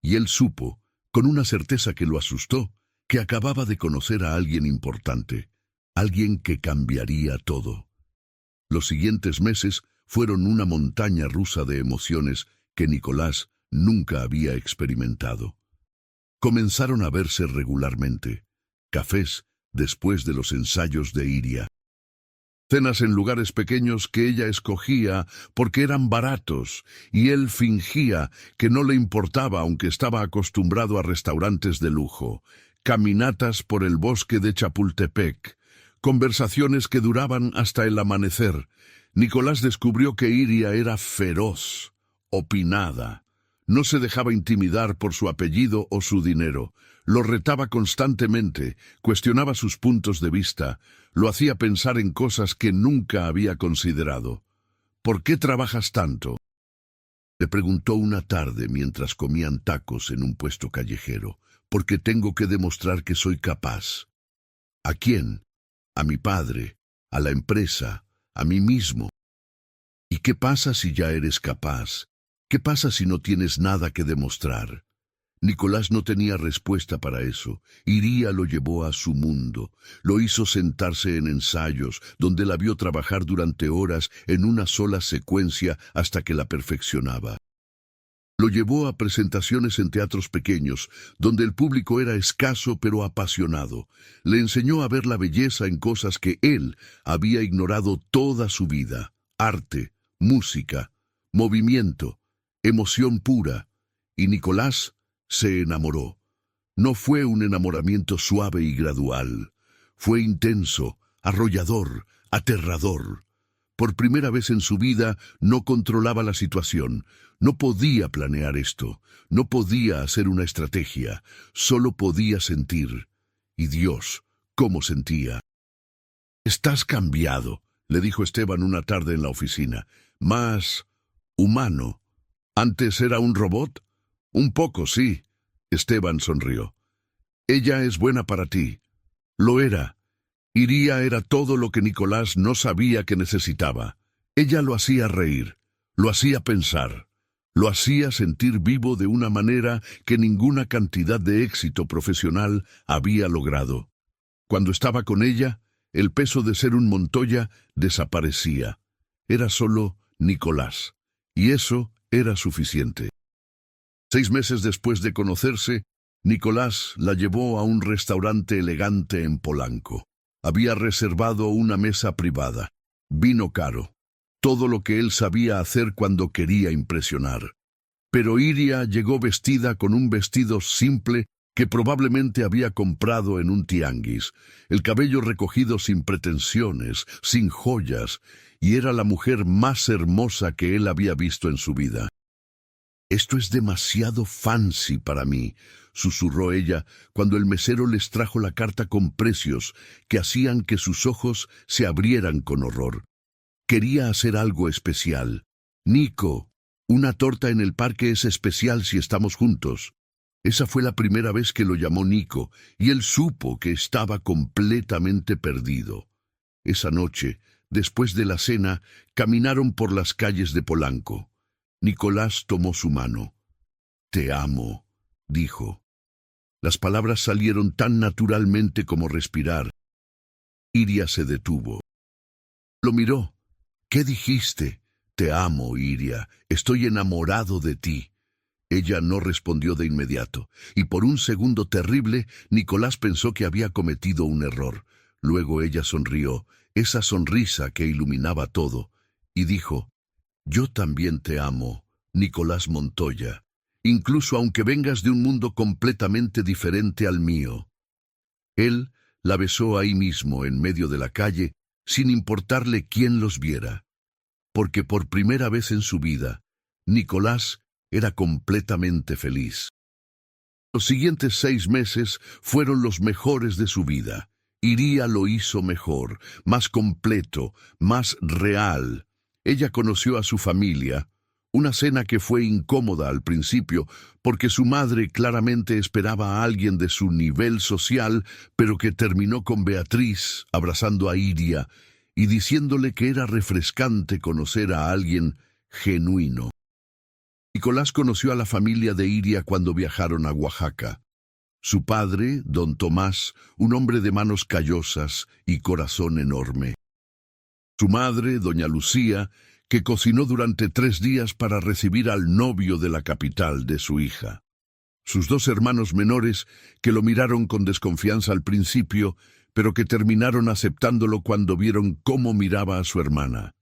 S1: y él supo, con una certeza que lo asustó, que acababa de conocer a alguien importante, alguien que cambiaría todo. Los siguientes meses fueron una montaña rusa de emociones que Nicolás nunca había experimentado. Comenzaron a verse regularmente, cafés después de los ensayos de Iria, cenas en lugares pequeños que ella escogía porque eran baratos, y él fingía que no le importaba aunque estaba acostumbrado a restaurantes de lujo, caminatas por el bosque de Chapultepec, conversaciones que duraban hasta el amanecer. Nicolás descubrió que Iria era feroz, opinada. No se dejaba intimidar por su apellido o su dinero. Lo retaba constantemente, cuestionaba sus puntos de vista, lo hacía pensar en cosas que nunca había considerado. ¿Por qué trabajas tanto?, le preguntó una tarde mientras comían tacos en un puesto callejero. Porque tengo que demostrar que soy capaz. ¿A quién? A mi padre, a la empresa, a mí mismo. ¿Y qué pasa si ya eres capaz? ¿Qué pasa si no tienes nada que demostrar? Nicolás no tenía respuesta para eso. Iria lo llevó a su mundo. Lo hizo sentarse en ensayos, donde la vio trabajar durante horas en una sola secuencia hasta que la perfeccionaba. Lo llevó a presentaciones en teatros pequeños, donde el público era escaso pero apasionado. Le enseñó a ver la belleza en cosas que él había ignorado toda su vida: arte, música, movimiento, emoción pura. Y Nicolás se enamoró. No fue un enamoramiento suave y gradual. Fue intenso, arrollador, aterrador. Por primera vez en su vida no controlaba la situación. No podía planear esto. No podía hacer una estrategia. Solo podía sentir. Y Dios, ¿cómo sentía? «Estás cambiado», le dijo Esteban una tarde en la oficina. «Más humano. ¿Antes era un robot?» «Un poco, sí». Esteban sonrió. «Ella es buena para ti». Lo era. Iria era todo lo que Nicolás no sabía que necesitaba. Ella lo hacía reír, lo hacía pensar, lo hacía sentir vivo de una manera que ninguna cantidad de éxito profesional había logrado. Cuando estaba con ella, el peso de ser un Montoya desaparecía. Era solo Nicolás, y eso era suficiente. 6 meses después de conocerse, Nicolás la llevó a un restaurante elegante en Polanco. Había reservado una mesa privada. Vino caro. Todo lo que él sabía hacer cuando quería impresionar. Pero Iria llegó vestida con un vestido simple que probablemente había comprado en un tianguis. El cabello recogido sin pretensiones, sin joyas, y era la mujer más hermosa que él había visto en su vida. «Esto es demasiado fancy para mí», susurró ella cuando el mesero les trajo la carta con precios que hacían que sus ojos se abrieran con horror. Quería hacer algo especial. «Nico, una torta en el parque es especial si estamos juntos». Esa fue la primera vez que lo llamó Nico, y él supo que estaba completamente perdido. Esa noche, después de la cena, caminaron por las calles de Polanco. Nicolás tomó su mano. «Te amo», dijo. Las palabras salieron tan naturalmente como respirar. Iria se detuvo. Lo miró. «¿Qué dijiste?» «Te amo, Iria. Estoy enamorado de ti». Ella no respondió de inmediato, y por un segundo terrible, Nicolás pensó que había cometido un error. Luego ella sonrió, esa sonrisa que iluminaba todo, y dijo: «Yo también te amo, Nicolás Montoya, incluso aunque vengas de un mundo completamente diferente al mío». Él la besó ahí mismo, en medio de la calle, sin importarle quién los viera. Porque por primera vez en su vida, Nicolás era completamente feliz. Los siguientes 6 meses fueron los mejores de su vida. Iría lo hizo mejor, más completo, más real. Ella conoció a su familia, una cena que fue incómoda al principio, porque su madre claramente esperaba a alguien de su nivel social, pero que terminó con Beatriz abrazando a Iria y diciéndole que era refrescante conocer a alguien genuino. Nicolás conoció a la familia de Iria cuando viajaron a Oaxaca. Su padre, don Tomás, un hombre de manos callosas y corazón enorme. Su madre, doña Lucía, que cocinó durante 3 días para recibir al novio de la capital de su hija. Sus 2 hermanos menores, que lo miraron con desconfianza al principio, pero que terminaron aceptándolo cuando vieron cómo miraba a su hermana.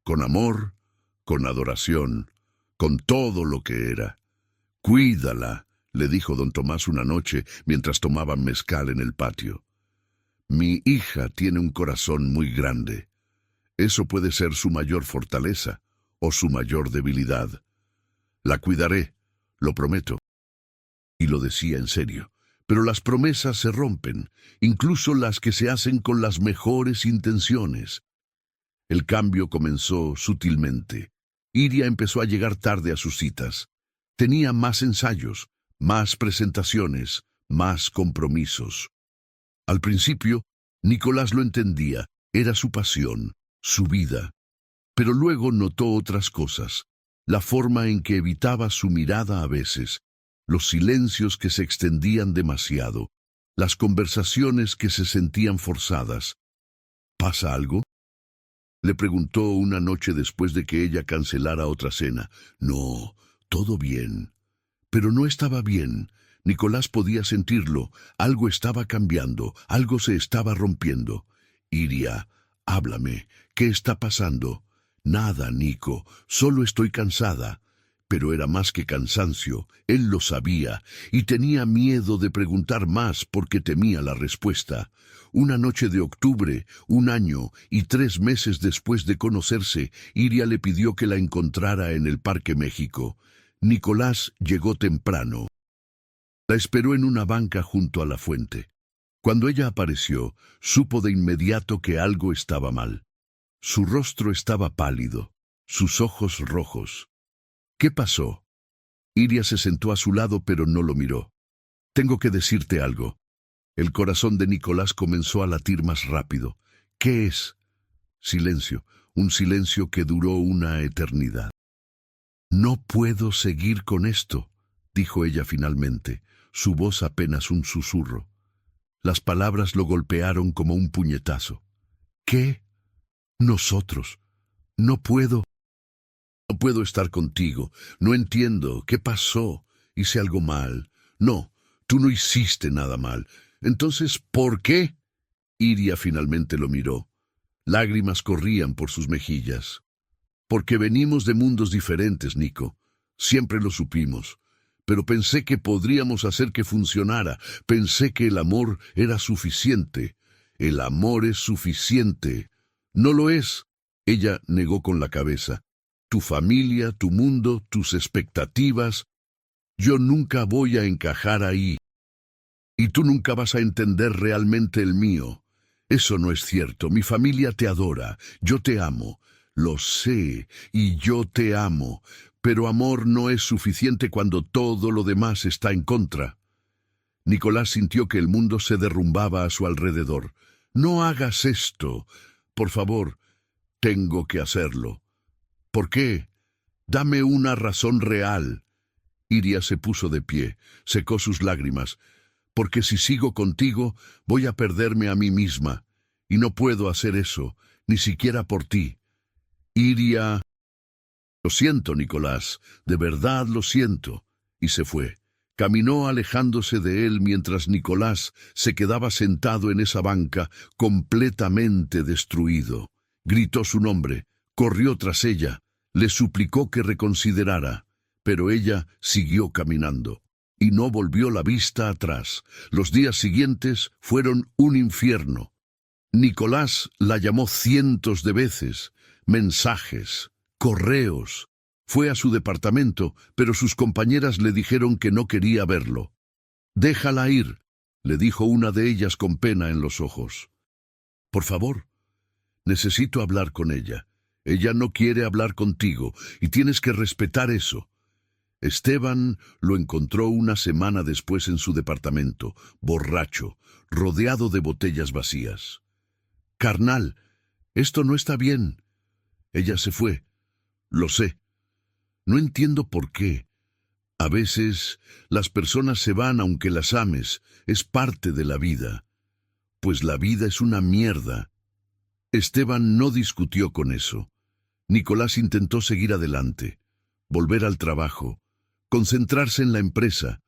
S1: Con amor, con adoración, con todo lo que era. «Cuídala», le dijo don Tomás una noche mientras tomaban mezcal en el patio. «Mi hija tiene un corazón muy grande. Eso puede ser su mayor fortaleza o su mayor debilidad. La cuidaré, lo prometo». Y lo decía en serio. Pero las promesas se rompen, incluso las que se hacen con las mejores intenciones. El cambio comenzó sutilmente. Iria empezó a llegar tarde a sus citas. Tenía más ensayos, más presentaciones, más compromisos. Al principio, Nicolás lo entendía, era su pasión, su vida. Pero luego notó otras cosas, la forma en que evitaba su mirada a veces, los silencios que se extendían demasiado, las conversaciones que se sentían forzadas. ¿Pasa algo?, le preguntó una noche después de que ella cancelara otra cena. No, todo bien. Pero no estaba bien. Nicolás podía sentirlo. Algo estaba cambiando, algo se estaba rompiendo. Iria, háblame. ¿Qué está pasando? Nada, Nico. Solo estoy cansada. Pero era más que cansancio. Él lo sabía y tenía miedo de preguntar más porque temía la respuesta. Una noche de octubre, 1 año y 3 meses después de conocerse, Iria le pidió que la encontrara en el Parque México. Nicolás llegó temprano. La esperó en una banca junto a la fuente. Cuando ella apareció, supo de inmediato que algo estaba mal. Su rostro estaba pálido, sus ojos rojos. ¿Qué pasó? Iria se sentó a su lado, pero no lo miró. Tengo que decirte algo. El corazón de Nicolás comenzó a latir más rápido. ¿Qué es? Silencio, un silencio que duró una eternidad. No puedo seguir con esto, dijo ella finalmente, su voz apenas un susurro. Las palabras lo golpearon como un puñetazo. ¿Qué? Nosotros. No puedo. No puedo estar contigo. No entiendo. ¿Qué pasó? ¿Hice algo mal? No, tú no hiciste nada mal. Entonces, ¿por qué? Iria finalmente lo miró. Lágrimas corrían por sus mejillas. Porque venimos de mundos diferentes, Nico. Siempre lo supimos. Pero pensé que podríamos hacer que funcionara. Pensé que el amor era suficiente. El amor es suficiente. No lo es. Ella negó con la cabeza. Tu familia, tu mundo, tus expectativas. Yo nunca voy a encajar ahí. Y tú nunca vas a entender realmente el mío. Eso no es cierto. Mi familia te adora. Yo te amo. Lo sé, y yo te amo. Pero amor no es suficiente cuando todo lo demás está en contra. Nicolás sintió que el mundo se derrumbaba a su alrededor. No hagas esto. Por favor, tengo que hacerlo. ¿Por qué? Dame una razón real. Iria se puso de pie, secó sus lágrimas. Porque si sigo contigo, voy a perderme a mí misma. Y no puedo hacer eso, ni siquiera por ti. Iria... Lo siento, Nicolás, de verdad lo siento. Y se fue. Caminó alejándose de él mientras Nicolás se quedaba sentado en esa banca, completamente destruido. Gritó su nombre, corrió tras ella, le suplicó que reconsiderara, pero ella siguió caminando. Y no volvió la vista atrás. Los días siguientes fueron un infierno. Nicolás la llamó cientos de veces, mensajes, correos. Fue a su departamento, pero sus compañeras le dijeron que no quería verlo. «Déjala ir», le dijo una de ellas con pena en los ojos. Por favor, necesito hablar con ella. Ella no quiere hablar contigo y tienes que respetar eso. Esteban lo encontró una semana después en su departamento, borracho, rodeado de botellas vacías. Carnal, esto no está bien. Ella se fue. Lo sé. No entiendo por qué. A veces las personas se van aunque las ames. Es parte de la vida. Pues la vida es una mierda. Esteban no discutió con eso. Nicolás intentó seguir adelante, volver al trabajo, concentrarse en la empresa.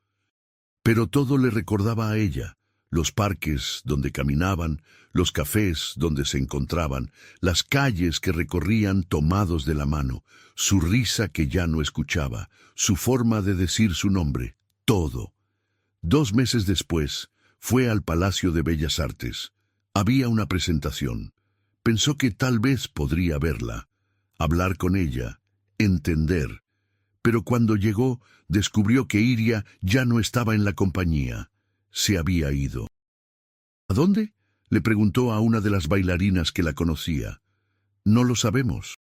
S1: Pero todo le recordaba a ella. Los parques donde caminaban, los cafés donde se encontraban, las calles que recorrían tomados de la mano, su risa que ya no escuchaba, su forma de decir su nombre, todo. 2 meses después, fue al Palacio de Bellas Artes. Había una presentación. Pensó que tal vez podría verla, hablar con ella, entender. Pero cuando llegó, descubrió que Iria ya no estaba en la compañía. Se había ido. ¿A dónde?, le preguntó a una de las bailarinas que la conocía. No lo sabemos.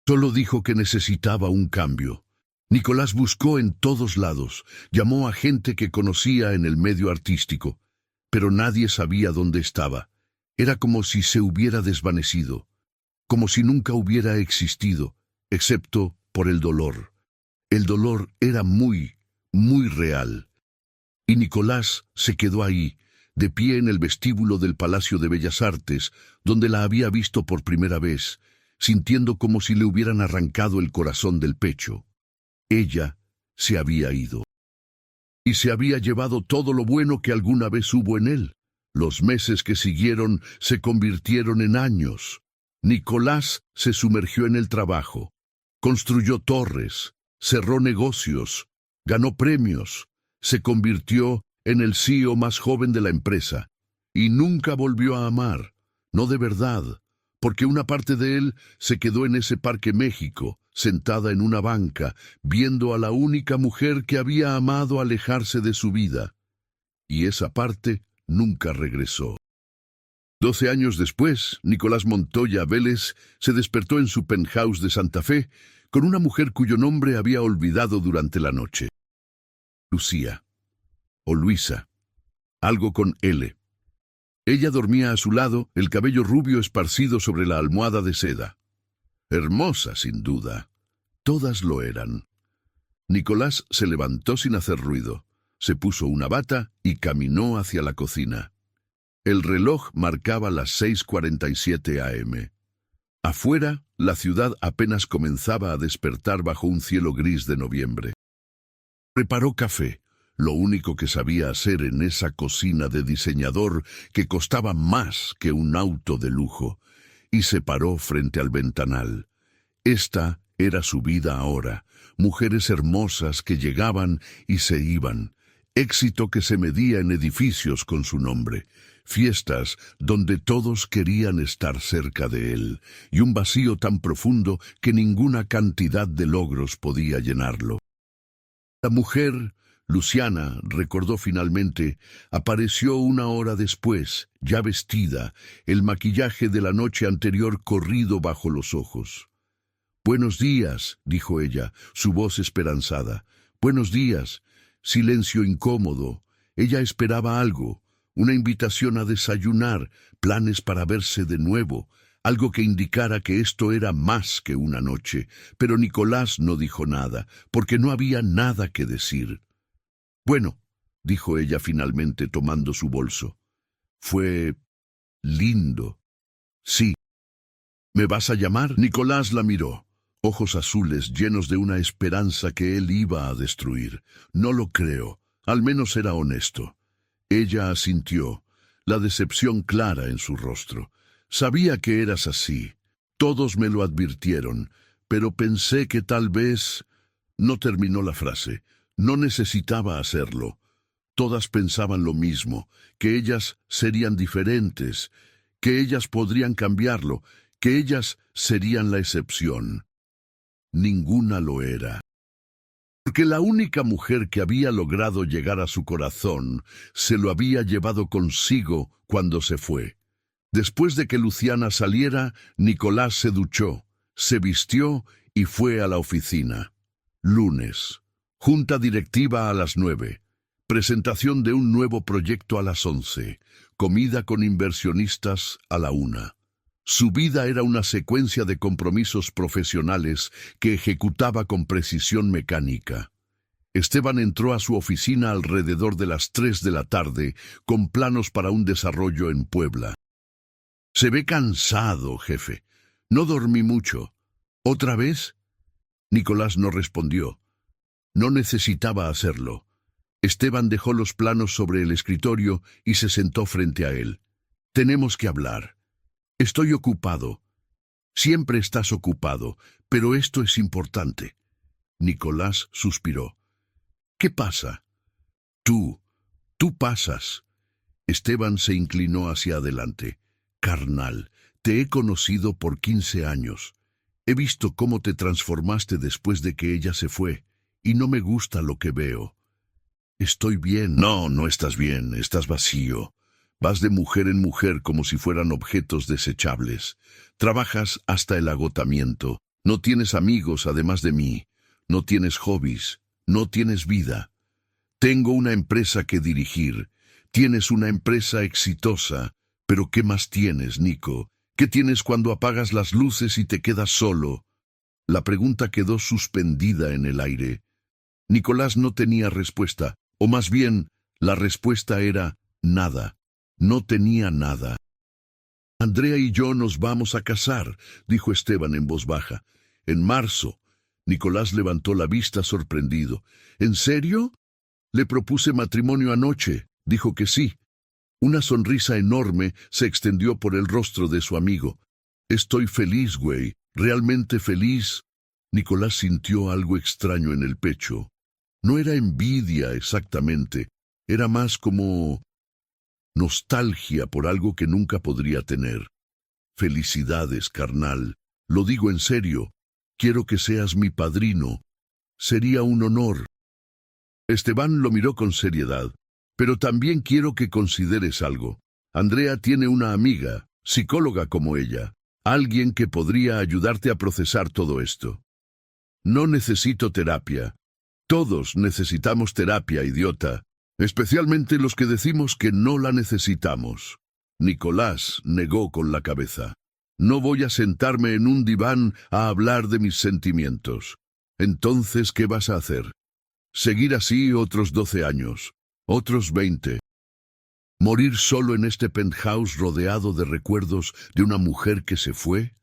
S1: Solo dijo que necesitaba un cambio. Nicolás buscó en todos lados, llamó a gente que conocía en el medio artístico, pero nadie sabía dónde estaba. Era como si se hubiera desvanecido, como si nunca hubiera existido, excepto por el dolor. El dolor era muy, muy real. Y Nicolás se quedó ahí, de pie en el vestíbulo del Palacio de Bellas Artes, donde la había visto por primera vez, sintiendo como si le hubieran arrancado el corazón del pecho. Ella se había ido. Y se había llevado todo lo bueno que alguna vez hubo en él. Los meses que siguieron se convirtieron en años. Nicolás se sumergió en el trabajo, construyó torres, cerró negocios, ganó premios, se convirtió en el CEO más joven de la empresa y nunca volvió a amar, no de verdad, porque una parte de él se quedó en ese Parque México, sentada en una banca, viendo a la única mujer que había amado alejarse de su vida. Y esa parte nunca regresó. 12 años después, Nicolás Montoya Vélez se despertó en su penthouse de Santa Fe con una mujer cuyo nombre había olvidado durante la noche. Lucía. O Luisa. Algo con L. Ella dormía a su lado, el cabello rubio esparcido sobre la almohada de seda. Hermosa, sin duda. Todas lo eran. Nicolás se levantó sin hacer ruido, se puso una bata y caminó hacia la cocina. El reloj marcaba las 6:47 a.m. Afuera, la ciudad apenas comenzaba a despertar bajo un cielo gris de noviembre. Preparó café, lo único que sabía hacer en esa cocina de diseñador que costaba más que un auto de lujo, y se paró frente al ventanal. Esta era su vida ahora, mujeres hermosas que llegaban y se iban, éxito que se medía en edificios con su nombre, fiestas donde todos querían estar cerca de él, y un vacío tan profundo que ninguna cantidad de logros podía llenarlo. La mujer, Luciana, recordó finalmente, apareció 1 hora después, ya vestida, el maquillaje de la noche anterior corrido bajo los ojos. «Buenos días», dijo ella, su voz esperanzada. «Buenos días». Silencio incómodo. Ella esperaba algo, una invitación a desayunar, planes para verse de nuevo, algo que indicara que esto era más que una noche, pero Nicolás no dijo nada, porque no había nada que decir. «Bueno», dijo ella finalmente tomando su bolso. «Fue lindo». «Sí». «¿Me vas a llamar?» Nicolás la miró, ojos azules llenos de una esperanza que él iba a destruir. «No lo creo, al menos era honesto». Ella asintió, la decepción clara en su rostro. «Sabía que eras así. Todos me lo advirtieron, pero pensé que tal vez...» No terminó la frase. No necesitaba hacerlo. Todas pensaban lo mismo, que ellas serían diferentes, que ellas podrían cambiarlo, que ellas serían la excepción. Ninguna lo era. Porque la única mujer que había logrado llegar a su corazón se lo había llevado consigo cuando se fue. Después de que Luciana saliera, Nicolás se duchó, se vistió y fue a la oficina. Lunes. Junta directiva a las 9. Presentación de un nuevo proyecto a las 11. Comida con inversionistas a la 1. Su vida era una secuencia de compromisos profesionales que ejecutaba con precisión mecánica. Esteban entró a su oficina alrededor de las 3 de la tarde con planos para un desarrollo en Puebla. «Se ve cansado, jefe. No dormí mucho. ¿Otra vez?» Nicolás no respondió. No necesitaba hacerlo. Esteban dejó los planos sobre el escritorio y se sentó frente a él. «Tenemos que hablar. Estoy ocupado. Siempre estás ocupado, pero esto es importante». Nicolás suspiró. «¿Qué pasa?» Tú pasas». Esteban se inclinó hacia adelante. «Carnal, te he conocido por 15 años. He visto cómo te transformaste después de que ella se fue, y no me gusta lo que veo». «Estoy bien». «No, no estás bien, estás vacío. Vas de mujer en mujer como si fueran objetos desechables. Trabajas hasta el agotamiento. No tienes amigos además de mí. No tienes hobbies. No tienes vida. Tengo una empresa que dirigir. Tienes una empresa exitosa. Pero ¿qué más tienes, Nico? ¿Qué tienes cuando apagas las luces y te quedas solo?» La pregunta quedó suspendida en el aire. Nicolás no tenía respuesta, o más bien, la respuesta era nada. No tenía nada. «Andrea y yo nos vamos a casar», dijo Esteban en voz baja. «En marzo». Nicolás levantó la vista sorprendido. «¿En serio?» «Le propuse matrimonio anoche». Dijo que sí. Una sonrisa enorme se extendió por el rostro de su amigo. «Estoy feliz, güey. Realmente feliz». Nicolás sintió algo extraño en el pecho. No era envidia exactamente. Era más como nostalgia por algo que nunca podría tener. «Felicidades, carnal. Lo digo en serio. Quiero que seas mi padrino. Sería un honor». Esteban lo miró con seriedad. «Pero también quiero que consideres algo. Andrea tiene una amiga, psicóloga como ella, alguien que podría ayudarte a procesar todo esto». «No necesito terapia. Todos necesitamos terapia, idiota. Especialmente los que decimos que no la necesitamos». Nicolás negó con la cabeza. «No voy a sentarme en un diván a hablar de mis sentimientos». «Entonces, ¿qué vas a hacer? Seguir así otros 12 años, otros 20. Morir solo en este penthouse rodeado de recuerdos de una mujer que se fue».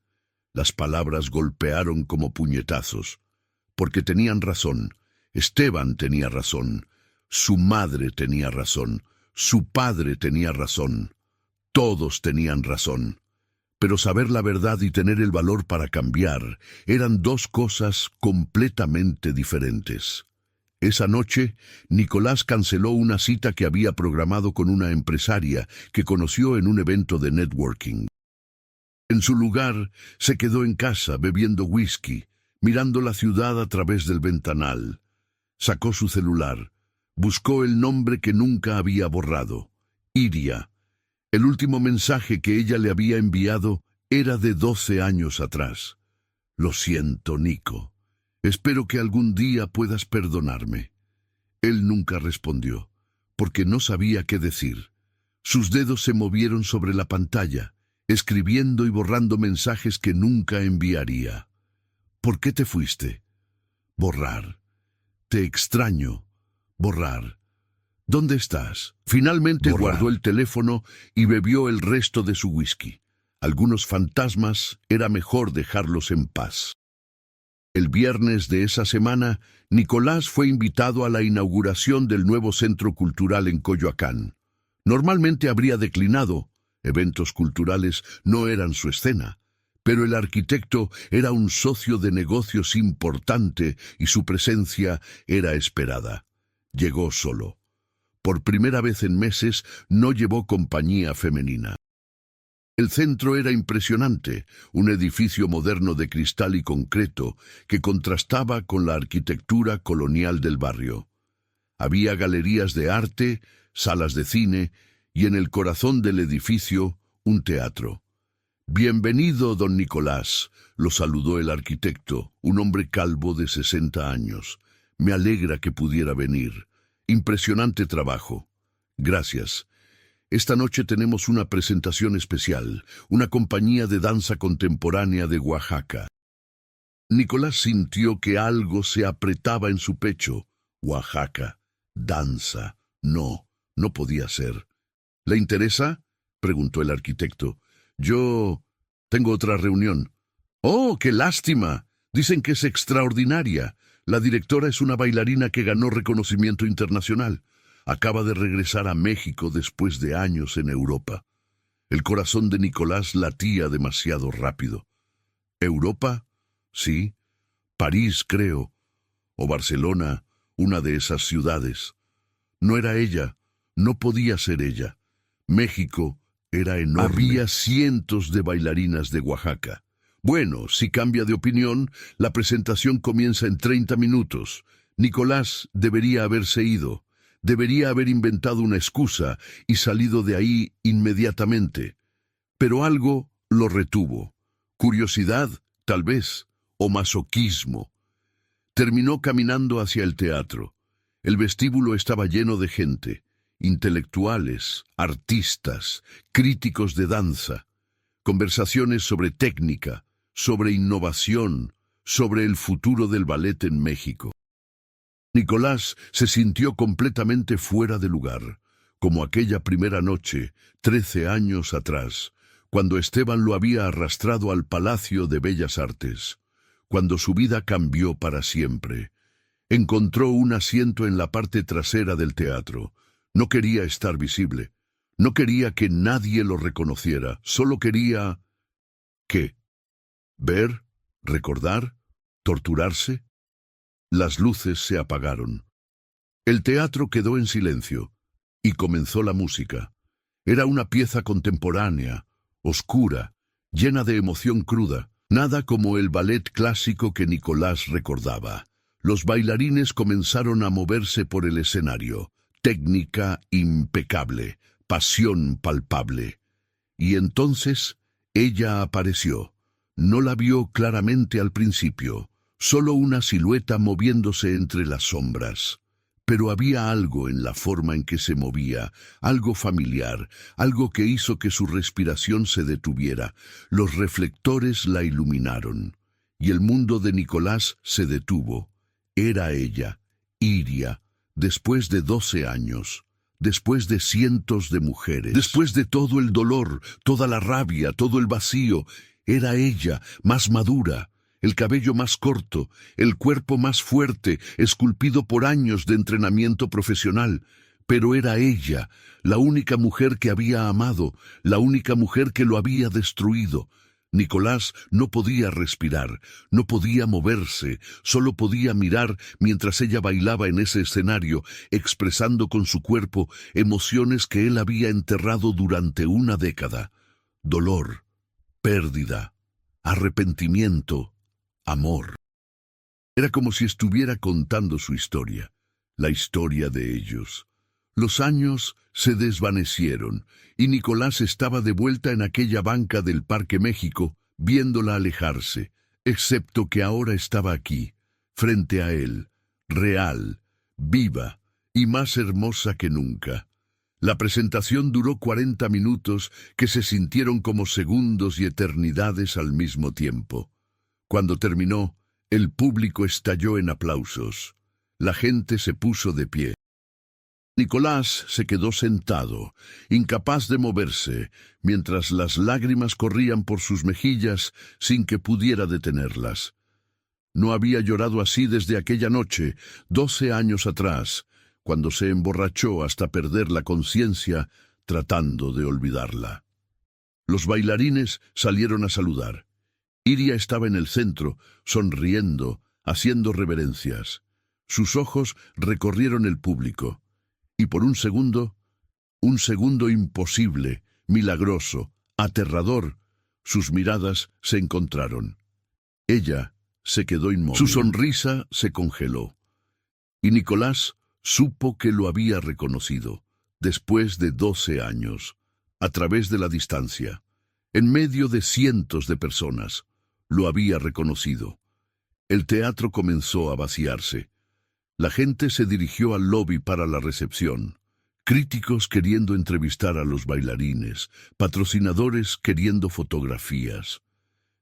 S1: Las palabras golpearon como puñetazos. Porque tenían razón. Esteban tenía razón. Su madre tenía razón. Su padre tenía razón. Todos tenían razón. Pero saber la verdad y tener el valor para cambiar eran dos cosas completamente diferentes. Esa noche, Nicolás canceló una cita que había programado con una empresaria que conoció en un evento de networking. En su lugar, se quedó en casa bebiendo whisky, mirando la ciudad a través del ventanal. Sacó su celular. Buscó el nombre que nunca había borrado. Iria. El último mensaje que ella le había enviado era de 12 años atrás. «Lo siento, Nico. Espero que algún día puedas perdonarme». Él nunca respondió, porque no sabía qué decir. Sus dedos se movieron sobre la pantalla, escribiendo y borrando mensajes que nunca enviaría. «¿Por qué te fuiste?» «Borrar». «Te extraño». «Borrar». «¿Dónde estás?» Finalmente guardó el teléfono y bebió el resto de su whisky. Algunos fantasmas era mejor dejarlos en paz. El viernes de esa semana, Nicolás fue invitado a la inauguración del nuevo centro cultural en Coyoacán. Normalmente habría declinado. Eventos culturales no eran su escena. Pero el arquitecto era un socio de negocios importante y su presencia era esperada. Llegó solo. Por primera vez en meses no llevó compañía femenina. El centro era impresionante, un edificio moderno de cristal y concreto que contrastaba con la arquitectura colonial del barrio. Había galerías de arte, salas de cine y en el corazón del edificio un teatro. «Bienvenido, don Nicolás», lo saludó el arquitecto, un hombre calvo de 60 años. «Me alegra que pudiera venir. Impresionante trabajo». «Gracias. Esta noche tenemos una presentación especial, una compañía de danza contemporánea de Oaxaca». Nicolás sintió que algo se apretaba en su pecho. Oaxaca, danza. No, no podía ser. «¿Le interesa?», preguntó el arquitecto. «Yo tengo otra reunión». «Oh, qué lástima. Dicen que es extraordinaria. La directora es una bailarina que ganó reconocimiento internacional. Acaba de regresar a México después de años en Europa». El corazón de Nicolás latía demasiado rápido. «¿Europa? Sí. París, creo. O Barcelona, una de esas ciudades». No era ella. No podía ser ella. México era enorme. Había cientos de bailarinas de Oaxaca. «Bueno, si cambia de opinión, la presentación comienza en 30 minutos. Nicolás debería haberse ido. Debería haber inventado una excusa y salido de ahí inmediatamente. Pero algo lo retuvo. Curiosidad, tal vez, o masoquismo. Terminó caminando hacia el teatro. El vestíbulo estaba lleno de gente, intelectuales, artistas, críticos de danza, conversaciones sobre técnica, sobre innovación, sobre el futuro del ballet en México. Nicolás se sintió completamente fuera de lugar, como aquella primera noche, 13 años atrás, cuando Esteban lo había arrastrado al Palacio de Bellas Artes, cuando su vida cambió para siempre. Encontró un asiento en la parte trasera del teatro. No quería estar visible. No quería que nadie lo reconociera. Solo quería... ¿qué? ¿Ver? ¿Recordar? ¿Torturarse? Las luces se apagaron. El teatro quedó en silencio y comenzó la música. Era una pieza contemporánea, oscura, llena de emoción cruda, nada como el ballet clásico que Nicolás recordaba. Los bailarines comenzaron a moverse por el escenario. Técnica impecable, pasión palpable. Y entonces ella apareció. No la vio claramente al principio, solo una silueta moviéndose entre las sombras. Pero había algo en la forma en que se movía, algo familiar, algo que hizo que su respiración se detuviera. Los reflectores la iluminaron, y el mundo de Nicolás se detuvo. Era ella, Iria, después de 12 años, después de cientos de mujeres, después de todo el dolor, toda la rabia, todo el vacío. Era ella, más madura, el cabello más corto, el cuerpo más fuerte, esculpido por años de entrenamiento profesional. Pero era ella, la única mujer que había amado, la única mujer que lo había destruido. Nicolás no podía respirar, no podía moverse, solo podía mirar mientras ella bailaba en ese escenario, expresando con su cuerpo emociones que él había enterrado durante una década. Dolor, pérdida, arrepentimiento, amor. Era como si estuviera contando su historia, la historia de ellos. Los años se desvanecieron y Nicolás estaba de vuelta en aquella banca del Parque México, viéndola alejarse, excepto que ahora estaba aquí, frente a él, real, viva y más hermosa que nunca. La presentación duró 40 minutos que se sintieron como segundos y eternidades al mismo tiempo. Cuando terminó, el público estalló en aplausos. La gente se puso de pie. Nicolás se quedó sentado, incapaz de moverse, mientras las lágrimas corrían por sus mejillas sin que pudiera detenerlas. No había llorado así desde aquella noche, 12 años atrás, cuando se emborrachó hasta perder la conciencia tratando de olvidarla. Los bailarines salieron a saludar. Iria estaba en el centro, sonriendo, haciendo reverencias. Sus ojos recorrieron el público. Y por un segundo imposible, milagroso, aterrador, sus miradas se encontraron. Ella se quedó inmóvil. Su sonrisa se congeló. Y Nicolás supo que lo había reconocido, después de 12 años. a través de la distancia, en medio de cientos de personas. Lo había reconocido. El teatro comenzó a vaciarse. La gente se dirigió al lobby para la recepción. Críticos queriendo entrevistar a los bailarines, patrocinadores queriendo fotografías.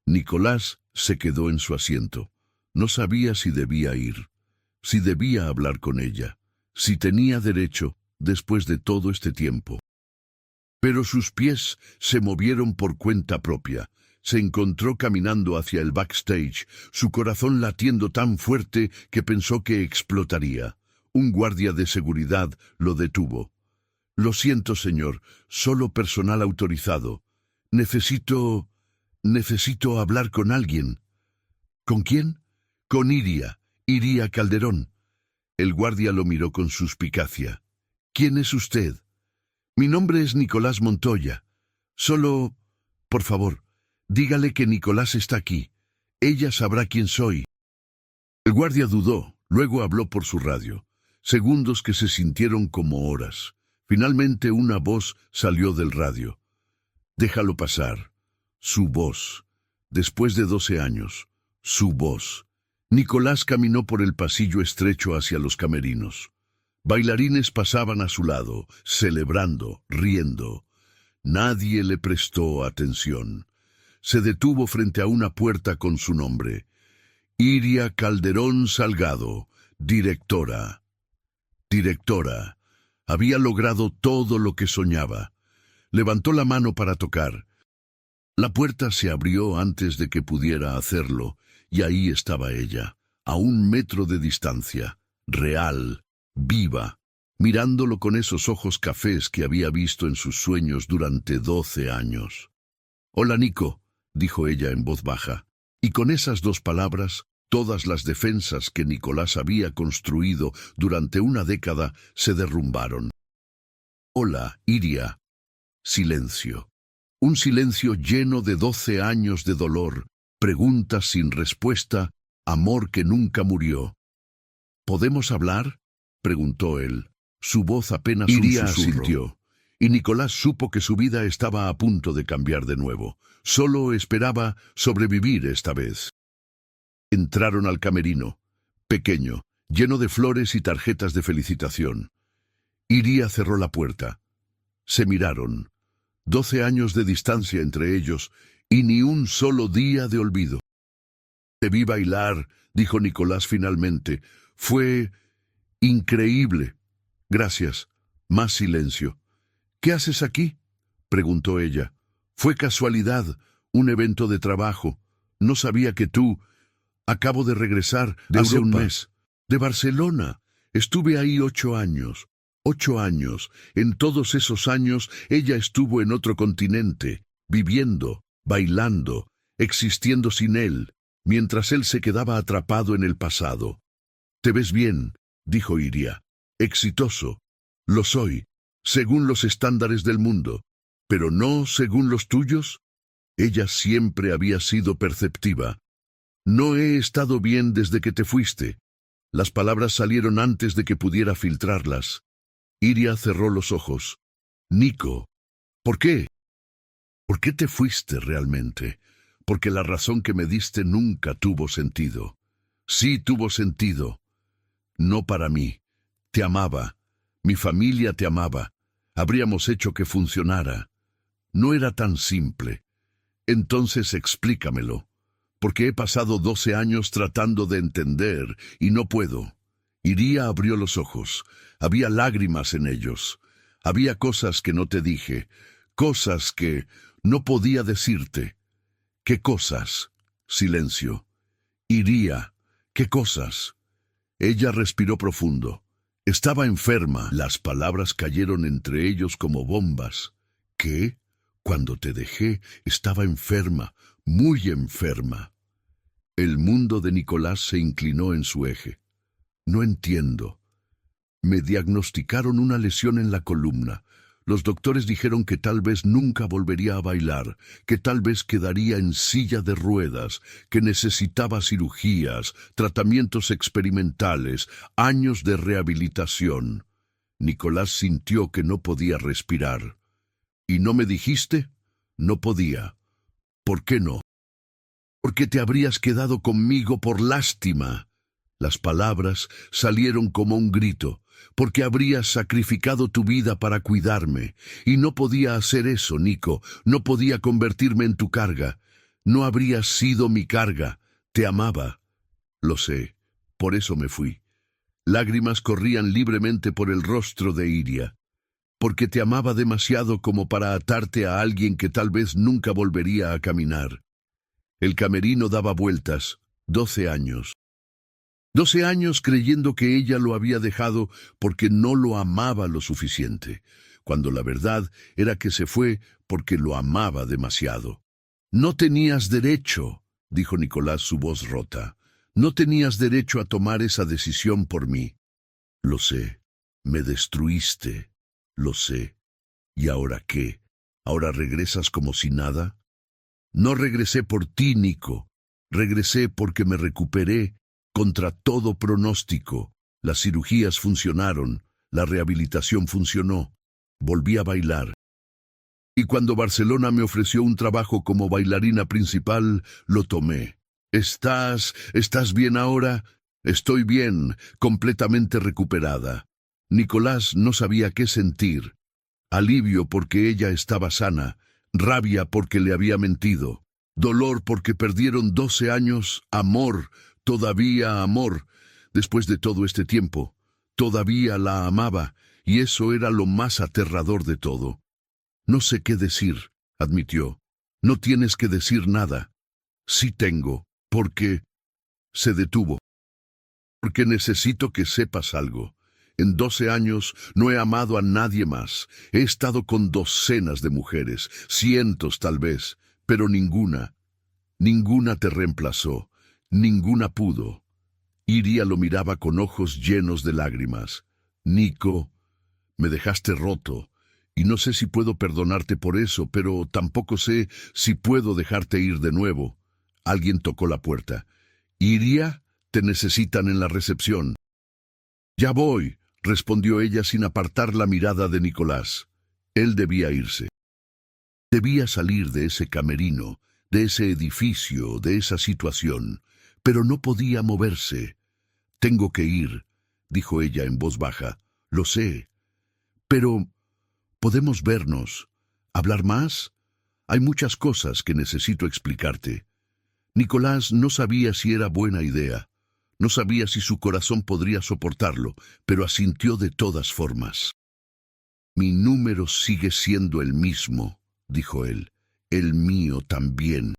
S1: Nicolás se quedó en su asiento. No sabía si debía ir, si debía hablar con ella, si tenía derecho después de todo este tiempo. Pero sus pies se movieron por cuenta propia. Se encontró caminando hacia el backstage, su corazón latiendo tan fuerte que pensó que explotaría. Un guardia de seguridad lo detuvo. «Lo siento, señor, solo personal autorizado. Necesito hablar con alguien». «¿Con quién?» «Con Iria Calderón». El guardia lo miró con suspicacia. «¿Quién es usted?» «Mi nombre es Nicolás Montoya. Solo, por favor, dígale que Nicolás está aquí. Ella sabrá quién soy». El guardia dudó, luego habló por su radio. Segundos que se sintieron como horas. Finalmente una voz salió del radio. «Déjalo pasar». Su voz. Después de 12 años. Su voz. Nicolás caminó por el pasillo estrecho hacia los camerinos. Bailarines pasaban a su lado, celebrando, riendo. Nadie le prestó atención. Se detuvo frente a una puerta con su nombre. Iria Calderón Salgado, directora. Directora. Había logrado todo lo que soñaba. Levantó la mano para tocar. La puerta se abrió antes de que pudiera hacerlo, y ahí estaba ella, a 1 metro de distancia, real, viva, mirándolo con esos ojos cafés que había visto en sus sueños durante 12 años. «Hola, Nico», dijo ella en voz baja, y con esas 2 palabras, todas las defensas que Nicolás había construido durante una década se derrumbaron. «Hola, Iria». Silencio. Un silencio lleno de 12 años de dolor, preguntas sin respuesta, amor que nunca murió. «¿Podemos hablar?», preguntó él. Su voz apenas
S2: Iria
S1: un susurro.
S2: asintió.
S1: Y Nicolás supo que su vida estaba a punto de cambiar de nuevo. Solo esperaba sobrevivir esta vez. Entraron al camerino, pequeño, lleno de flores y tarjetas de felicitación. Iria cerró la puerta. Se miraron. 12 años de distancia entre ellos y ni un solo día de olvido. «Te vi bailar», dijo Nicolás finalmente. «Fue increíble». «Gracias». Más silencio. «¿Qué haces aquí?», preguntó ella. «Fue casualidad, un evento de trabajo. No sabía que tú...» «Acabo de regresar
S2: ¿De
S1: hace un
S2: Europa?
S1: mes. De Barcelona. Estuve ahí 8 años. 8 años. En todos esos años ella estuvo en otro continente, viviendo, bailando, existiendo sin él, mientras él se quedaba atrapado en el pasado». «Te ves bien», dijo Iria. «Exitoso». «Lo soy, según los estándares del mundo, pero no según los tuyos». Ella siempre había sido perceptiva. «No he estado bien desde que te fuiste». Las palabras salieron antes de que pudiera filtrarlas. Iria cerró los ojos. «Nico, ¿por qué? ¿Por qué te fuiste realmente? Porque la razón que me diste nunca tuvo sentido». «Sí tuvo sentido. No para mí. Te amaba. Mi familia te amaba. Habríamos hecho que funcionara. No era tan simple. Entonces explícamelo. Porque he pasado 12 años tratando de entender y no puedo». Iria abrió los ojos. Había lágrimas en ellos. Había cosas que no te dije, cosas que no podía decirte. «¿Qué cosas?». Silencio. «Iria, ¿qué cosas?». Ella respiró profundo. Estaba enferma. Las palabras cayeron entre ellos como bombas. «¿Qué?». «Cuando te dejé, estaba enferma, muy enferma». El mundo de Nicolás se inclinó en su eje. «No entiendo». «Me diagnosticaron una lesión en la columna. Los doctores dijeron que tal vez nunca volvería a bailar, que tal vez quedaría en silla de ruedas, que necesitaba cirugías, tratamientos experimentales, años de rehabilitación». Nicolás sintió que no podía respirar. ¿Y no me dijiste? No podía. ¿Por qué no? Porque te habrías quedado conmigo por lástima. Las palabras salieron como un grito, porque habrías sacrificado tu vida para cuidarme, y no podía hacer eso, Nico, no podía convertirme en tu carga. No habrías sido mi carga, te amaba. Lo sé, por eso me fui. Lágrimas corrían libremente por el rostro de Iria, porque te amaba demasiado como para atarte a alguien que tal vez nunca volvería a caminar. El camerino daba vueltas, 12 años. 12 años creyendo que ella lo había dejado porque no lo amaba lo suficiente, cuando la verdad era que se fue porque lo amaba demasiado. No tenías derecho, dijo Nicolás, su voz rota. No tenías derecho a tomar esa decisión por mí. Lo sé, me destruiste, lo sé. ¿Y ahora qué? ¿Ahora regresas como si nada? No regresé por ti, Nico. Regresé porque me recuperé contra todo pronóstico. Las cirugías funcionaron, la rehabilitación funcionó. Volví a bailar. Y cuando Barcelona me ofreció un trabajo como bailarina principal, lo tomé. ¿Estás bien ahora? Estoy bien, completamente recuperada. Nicolás no sabía qué sentir. Alivio porque ella estaba sana, rabia porque le había mentido, dolor porque perdieron 12 años, amor, todavía amor. Después de todo este tiempo, todavía la amaba, y eso era lo más aterrador de todo. No sé qué decir, admitió. No tienes que decir nada. Sí tengo, porque... Se detuvo. Porque necesito que sepas algo. En 12 años no he amado a nadie más. He estado con docenas de mujeres, cientos tal vez, pero ninguna te reemplazó, ninguna pudo. Iria lo miraba con ojos llenos de lágrimas. Nico, me dejaste roto, y no sé si puedo perdonarte por eso, pero tampoco sé si puedo dejarte ir de nuevo. Alguien tocó la puerta. Iria, te necesitan en la recepción. Ya voy, respondió ella sin apartar la mirada de Nicolás. Él debía irse. Debía salir de ese camerino, de ese edificio, de esa situación, pero no podía moverse. Tengo que ir, dijo ella en voz baja. Lo sé. Pero, ¿podemos vernos? ¿Hablar más? Hay muchas cosas que necesito explicarte. Nicolás no sabía si era buena idea. No sabía si su corazón podría soportarlo, pero asintió de todas formas. Mi número sigue siendo el mismo, dijo él. El mío también.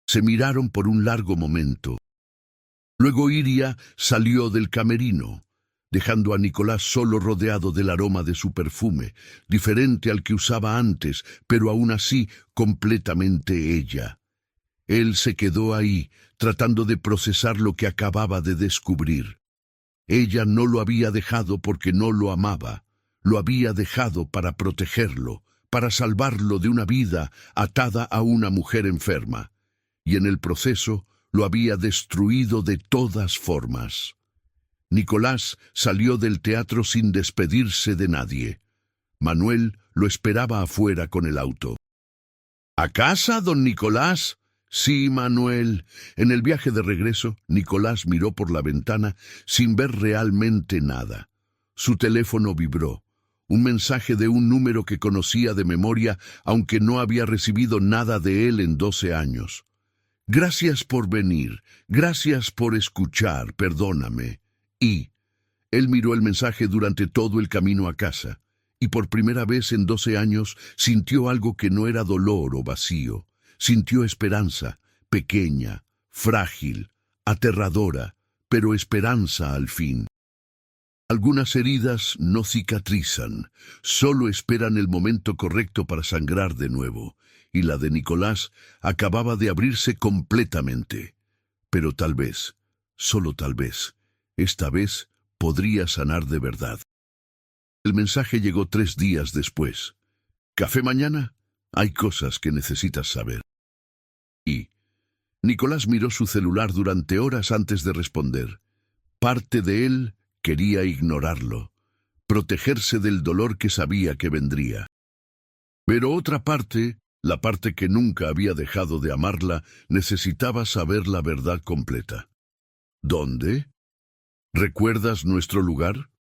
S1: Se miraron por un largo momento. Luego Iria salió del camerino, dejando a Nicolás solo rodeado del aroma de su perfume, diferente al que usaba antes, pero aún así completamente ella. Él se quedó ahí, tratando de procesar lo que acababa de descubrir. Ella no lo había dejado porque no lo amaba, lo había dejado para protegerlo, para salvarlo de una vida atada a una mujer enferma, y en el proceso lo había destruido de todas formas. Nicolás salió del teatro sin despedirse de nadie. Manuel lo esperaba afuera con el auto. ¿A casa, don Nicolás? Sí, Manuel. En el viaje de regreso, Nicolás miró por la ventana sin ver realmente nada. Su teléfono vibró. Un mensaje de un número que conocía de memoria, aunque no había recibido nada de él en 12 años. Gracias por venir, gracias por escuchar, perdóname. Y él miró el mensaje durante todo el camino a casa, y por primera vez en 12 años sintió algo que no era dolor o vacío. Sintió esperanza, pequeña, frágil, aterradora, pero esperanza al fin. Algunas heridas no cicatrizan, solo esperan el momento correcto para sangrar de nuevo, y la de Nicolás acababa de abrirse completamente. Pero tal vez, solo tal vez, esta vez podría sanar de verdad. El mensaje llegó 3 días después. ¿Café mañana? Hay cosas que necesitas saber. Y Nicolás miró su celular durante horas antes de responder. Parte de él quería ignorarlo, protegerse del dolor que sabía que vendría. Pero otra parte, la parte que nunca había dejado de amarla, necesitaba saber la verdad completa. ¿Dónde? ¿Recuerdas nuestro lugar?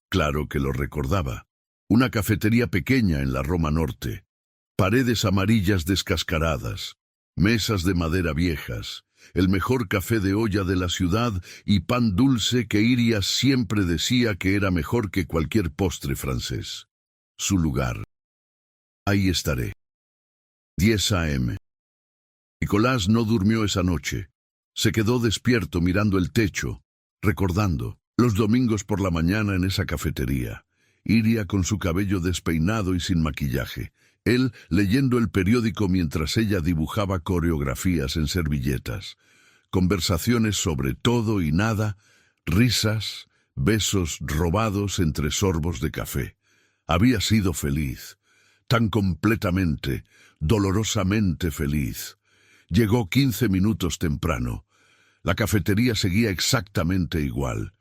S1: Claro que lo recordaba. Una cafetería pequeña en la Roma Norte. Paredes amarillas descascaradas, mesas de madera viejas, el mejor café de olla de la ciudad y pan dulce que Iria siempre decía que era mejor que cualquier postre francés. Su lugar. Ahí estaré. 10 a.m. Nicolás no durmió esa noche. Se quedó despierto mirando el techo, recordando los domingos por la mañana en esa cafetería. Iria con su cabello despeinado y sin maquillaje. Él leyendo el periódico mientras ella dibujaba coreografías en servilletas. Conversaciones sobre todo y nada, risas, besos robados entre sorbos de café. Había sido feliz, tan completamente, dolorosamente feliz. Llegó 15 minutos temprano. La cafetería seguía exactamente igual,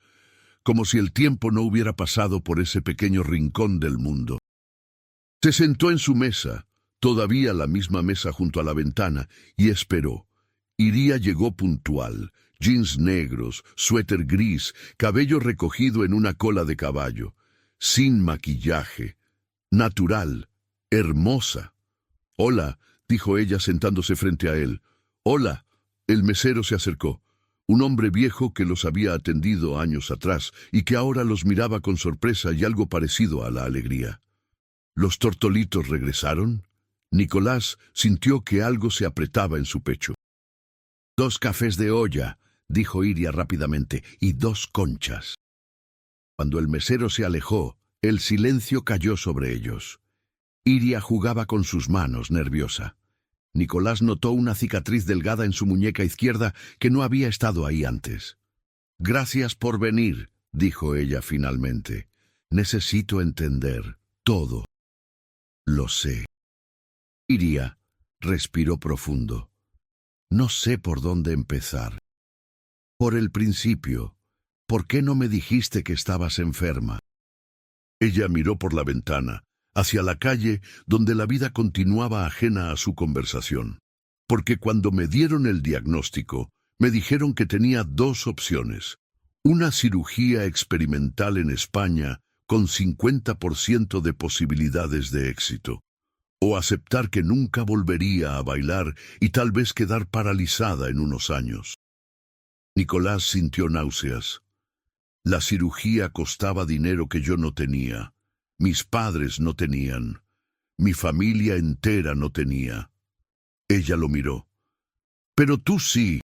S1: como si el tiempo no hubiera pasado por ese pequeño rincón del mundo. Se sentó en su mesa, todavía la misma mesa junto a la ventana, y esperó. Iria llegó puntual, jeans negros, suéter gris, cabello recogido en una cola de caballo, sin maquillaje, natural, hermosa. «Hola», dijo ella sentándose frente a él. «Hola». El mesero se acercó, un hombre viejo que los había atendido años atrás y que ahora los miraba con sorpresa y algo parecido a la alegría. ¿Los tortolitos regresaron? Nicolás sintió que algo se apretaba en su pecho. 2 cafés de olla, dijo Iria rápidamente, y 2 conchas. Cuando el mesero se alejó, el silencio cayó sobre ellos. Iria jugaba con sus manos, nerviosa. Nicolás notó una cicatriz delgada en su muñeca izquierda que no había estado ahí antes. «Gracias por venir», dijo ella finalmente. «Necesito entender todo». «Lo sé». Iria respiró profundo. «No sé por dónde empezar». «Por el principio. ¿Por qué no me dijiste que estabas enferma?» Ella miró por la ventana, hacia la calle donde la vida continuaba ajena a su conversación. «Porque cuando me dieron el diagnóstico, me dijeron que tenía 2 opciones. Una cirugía experimental en España con 50% de posibilidades de éxito. O aceptar que nunca volvería a bailar y tal vez quedar paralizada en unos años». Nicolás sintió náuseas. La cirugía costaba dinero que yo no tenía. Mis padres no tenían. Mi familia entera no tenía. Ella lo miró. «Pero tú sí».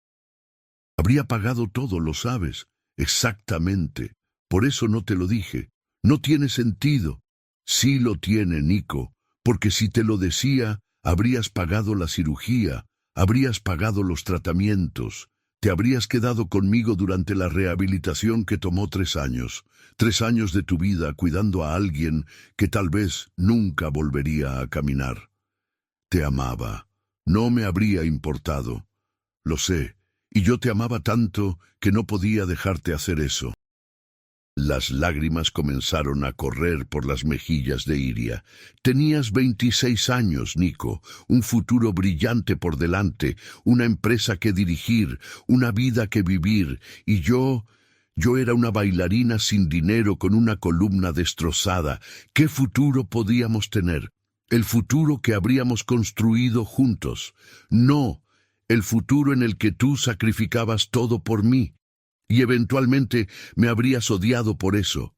S1: «Habría pagado todo, lo sabes». «Exactamente. Por eso no te lo dije. No tiene sentido». «Sí lo tiene, Nico, porque si te lo decía, habrías pagado la cirugía, habrías pagado los tratamientos, te habrías quedado conmigo durante la rehabilitación que tomó 3 años, 3 años de tu vida cuidando a alguien que tal vez nunca volvería a caminar. Te amaba, no me habría importado. Lo sé, y yo te amaba tanto que no podía dejarte hacer eso». Las lágrimas comenzaron a correr por las mejillas de Iria. «Tenías 26 años, Nico, un futuro brillante por delante, una empresa que dirigir, una vida que vivir, y yo era una bailarina sin dinero con una columna destrozada. ¿Qué futuro podíamos tener? El futuro que habríamos construido juntos. No, el futuro en el que tú sacrificabas todo por mí. Y eventualmente me habrías odiado por eso».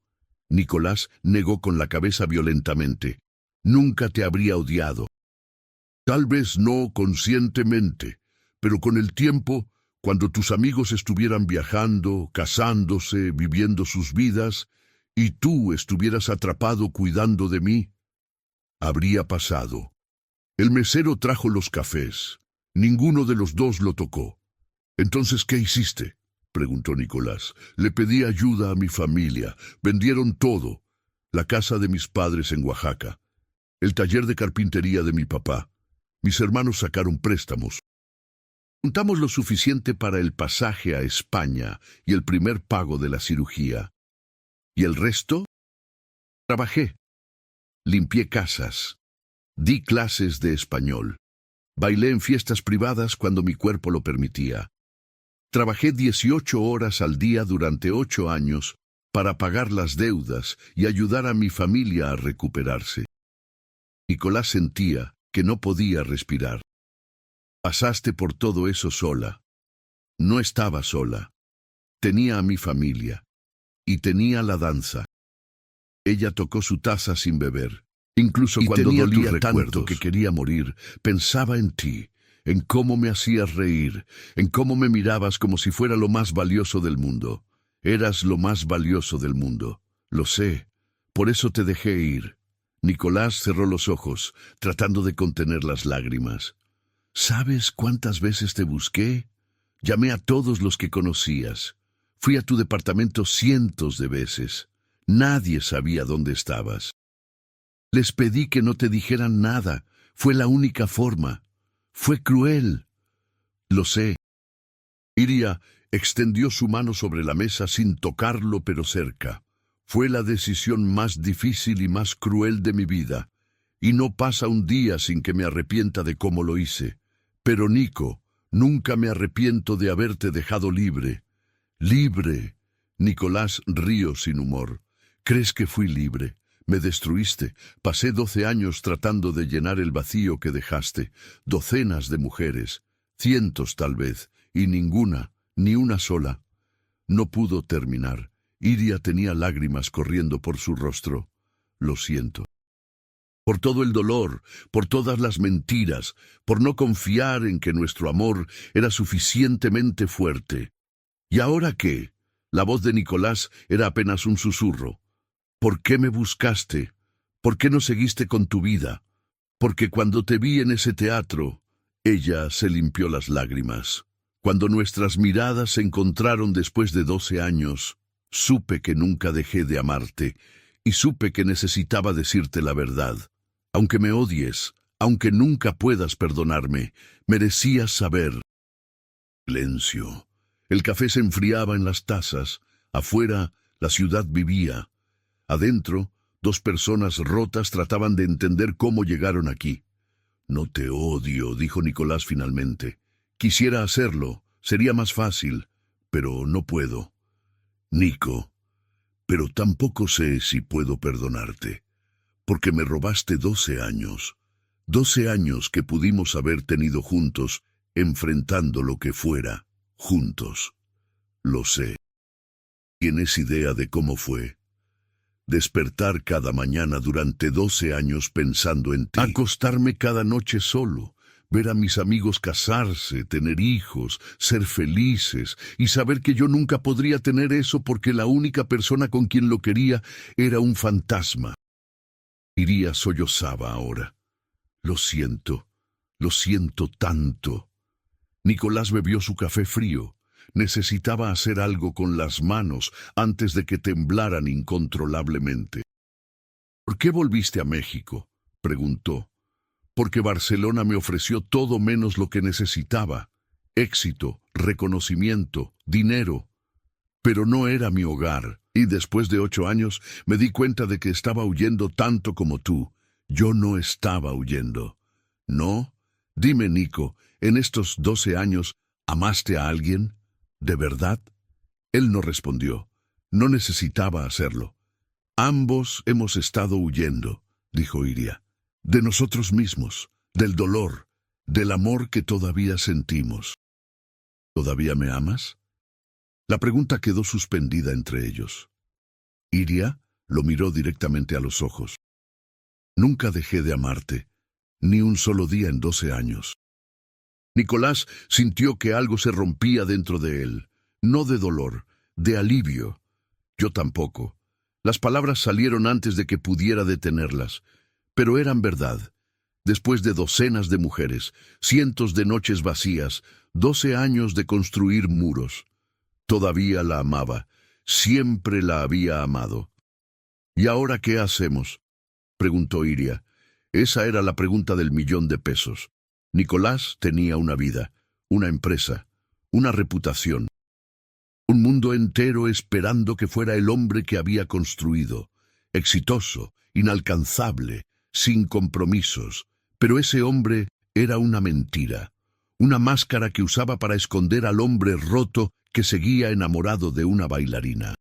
S1: Nicolás negó con la cabeza violentamente. «Nunca te habría odiado. Tal vez no conscientemente, pero con el tiempo, cuando tus amigos estuvieran viajando, casándose, viviendo sus vidas, y tú estuvieras atrapado cuidando de mí, habría pasado». El mesero trajo los cafés. Ninguno de los 2 lo tocó. «¿Entonces qué hiciste?», preguntó Nicolás. «Le pedí ayuda a mi familia. Vendieron todo. La casa de mis padres en Oaxaca. El taller de carpintería de mi papá. Mis hermanos sacaron préstamos. Juntamos lo suficiente para el pasaje a España y el primer pago de la cirugía. ¿Y el resto? Trabajé. Limpié casas. Di clases de español. Bailé en fiestas privadas cuando mi cuerpo lo permitía. Trabajé 18 horas al día durante 8 años para pagar las deudas y ayudar a mi familia a recuperarse. Nicolás sentía que no podía respirar. Pasaste por todo eso sola. No estaba sola. Tenía a mi familia. Y tenía la danza. Ella tocó su taza sin beber. Incluso cuando dolía tanto que quería morir, pensaba en ti, en cómo me hacías reír, en cómo me mirabas como si fuera lo más valioso del mundo. Eras lo más valioso del mundo. Lo sé. Por eso te dejé ir. Nicolás cerró los ojos, tratando de contener las lágrimas. ¿Sabes cuántas veces te busqué? Llamé a todos los que conocías. Fui a tu departamento cientos de veces. Nadie sabía dónde estabas. Les pedí que no te dijeran nada. Fue la única forma. Fue cruel. Lo sé. Iria extendió su mano sobre la mesa sin tocarlo, pero cerca. Fue la decisión más difícil y más cruel de mi vida. Y no pasa un día sin que me arrepienta de cómo lo hice. Pero Nico, nunca me arrepiento de haberte dejado libre. ¡Libre! Nicolás rió sin humor. ¿Crees que fui libre? Me destruiste. Pasé 12 años tratando de llenar el vacío que dejaste. Docenas de mujeres, cientos tal vez, y ninguna, ni una sola. No pudo terminar. Iria tenía lágrimas corriendo por su rostro. Lo siento. Por todo el dolor, por todas las mentiras, por no confiar en que nuestro amor era suficientemente fuerte. ¿Y ahora qué? La voz de Nicolás era apenas un susurro. ¿Por qué me buscaste? ¿Por qué no seguiste con tu vida? Porque cuando te vi en ese teatro, ella se limpió las lágrimas. Cuando nuestras miradas se encontraron después de 12 años, supe que nunca dejé de amarte y supe que necesitaba decirte la verdad. Aunque me odies, aunque nunca puedas perdonarme, merecías saber. Silencio. El café se enfriaba en las tazas. Afuera, la ciudad vivía. Adentro, 2 personas rotas trataban de entender cómo llegaron aquí. No te odio, dijo Nicolás finalmente. Quisiera hacerlo, sería más fácil, pero no puedo. Nico, pero tampoco sé si puedo perdonarte, porque me robaste 12 años. 12 años que pudimos haber tenido juntos, enfrentando lo que fuera, juntos. Lo sé. ¿Tienes idea de cómo fue? Despertar cada mañana durante 12 años pensando en ti. Acostarme cada noche solo, ver a mis amigos casarse, tener hijos, ser felices y saber que yo nunca podría tener eso porque la única persona con quien lo quería era un fantasma. Iria sollozaba ahora. Lo siento tanto. Nicolás bebió su café frío. Necesitaba hacer algo con las manos antes de que temblaran incontrolablemente. ¿Por qué volviste a México?, preguntó. Porque Barcelona me ofreció todo menos lo que necesitaba. Éxito, reconocimiento, dinero. Pero no era mi hogar, y después de 8 años me di cuenta de que estaba huyendo tanto como tú. Yo no estaba huyendo. ¿No? Dime, Nico, en estos 12 años, ¿amaste a alguien? ¿De verdad? Él no respondió. No necesitaba hacerlo. Ambos hemos estado huyendo, dijo Iria. De nosotros mismos, del dolor, del amor que todavía sentimos. ¿Todavía me amas? La pregunta quedó suspendida entre ellos. Iria lo miró directamente a los ojos. Nunca dejé de amarte, ni un solo día en 12 años. Nicolás sintió que algo se rompía dentro de él, no de dolor, de alivio. Yo tampoco. Las palabras salieron antes de que pudiera detenerlas, pero eran verdad. Después de docenas de mujeres, cientos de noches vacías, 12 años de construir muros. Todavía la amaba, siempre la había amado. ¿Y ahora qué hacemos?, preguntó Iria. Esa era la pregunta del $1.000.000. Nicolás tenía una vida, una empresa, una reputación. Un mundo entero esperando que fuera el hombre que había construido, exitoso, inalcanzable, sin compromisos, pero ese hombre era una mentira, una máscara que usaba para esconder al hombre roto que seguía enamorado de una bailarina.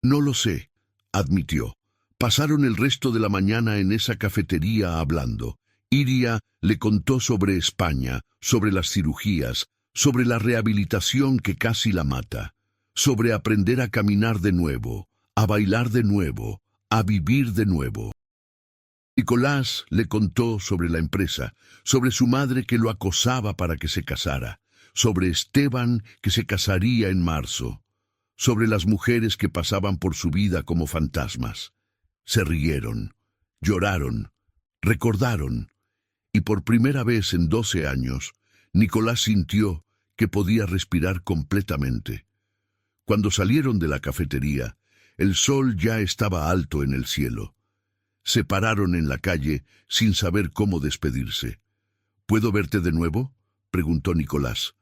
S1: No lo sé, admitió. Pasaron el resto de la mañana en esa cafetería hablando. Iria le contó sobre España, sobre las cirugías, sobre la rehabilitación que casi la mata, sobre aprender a caminar de nuevo, a bailar de nuevo, a vivir de nuevo. Nicolás le contó sobre la empresa, sobre su madre que lo acosaba para que se casara, sobre Esteban que se casaría en marzo, sobre las mujeres que pasaban por su vida como fantasmas. Se rieron, lloraron, recordaron, y por primera vez en 12 años, Nicolás sintió que podía respirar completamente. Cuando salieron de la cafetería, el sol ya estaba alto en el cielo. Se pararon en la calle sin saber cómo despedirse. ¿Puedo verte de nuevo?, preguntó Nicolás.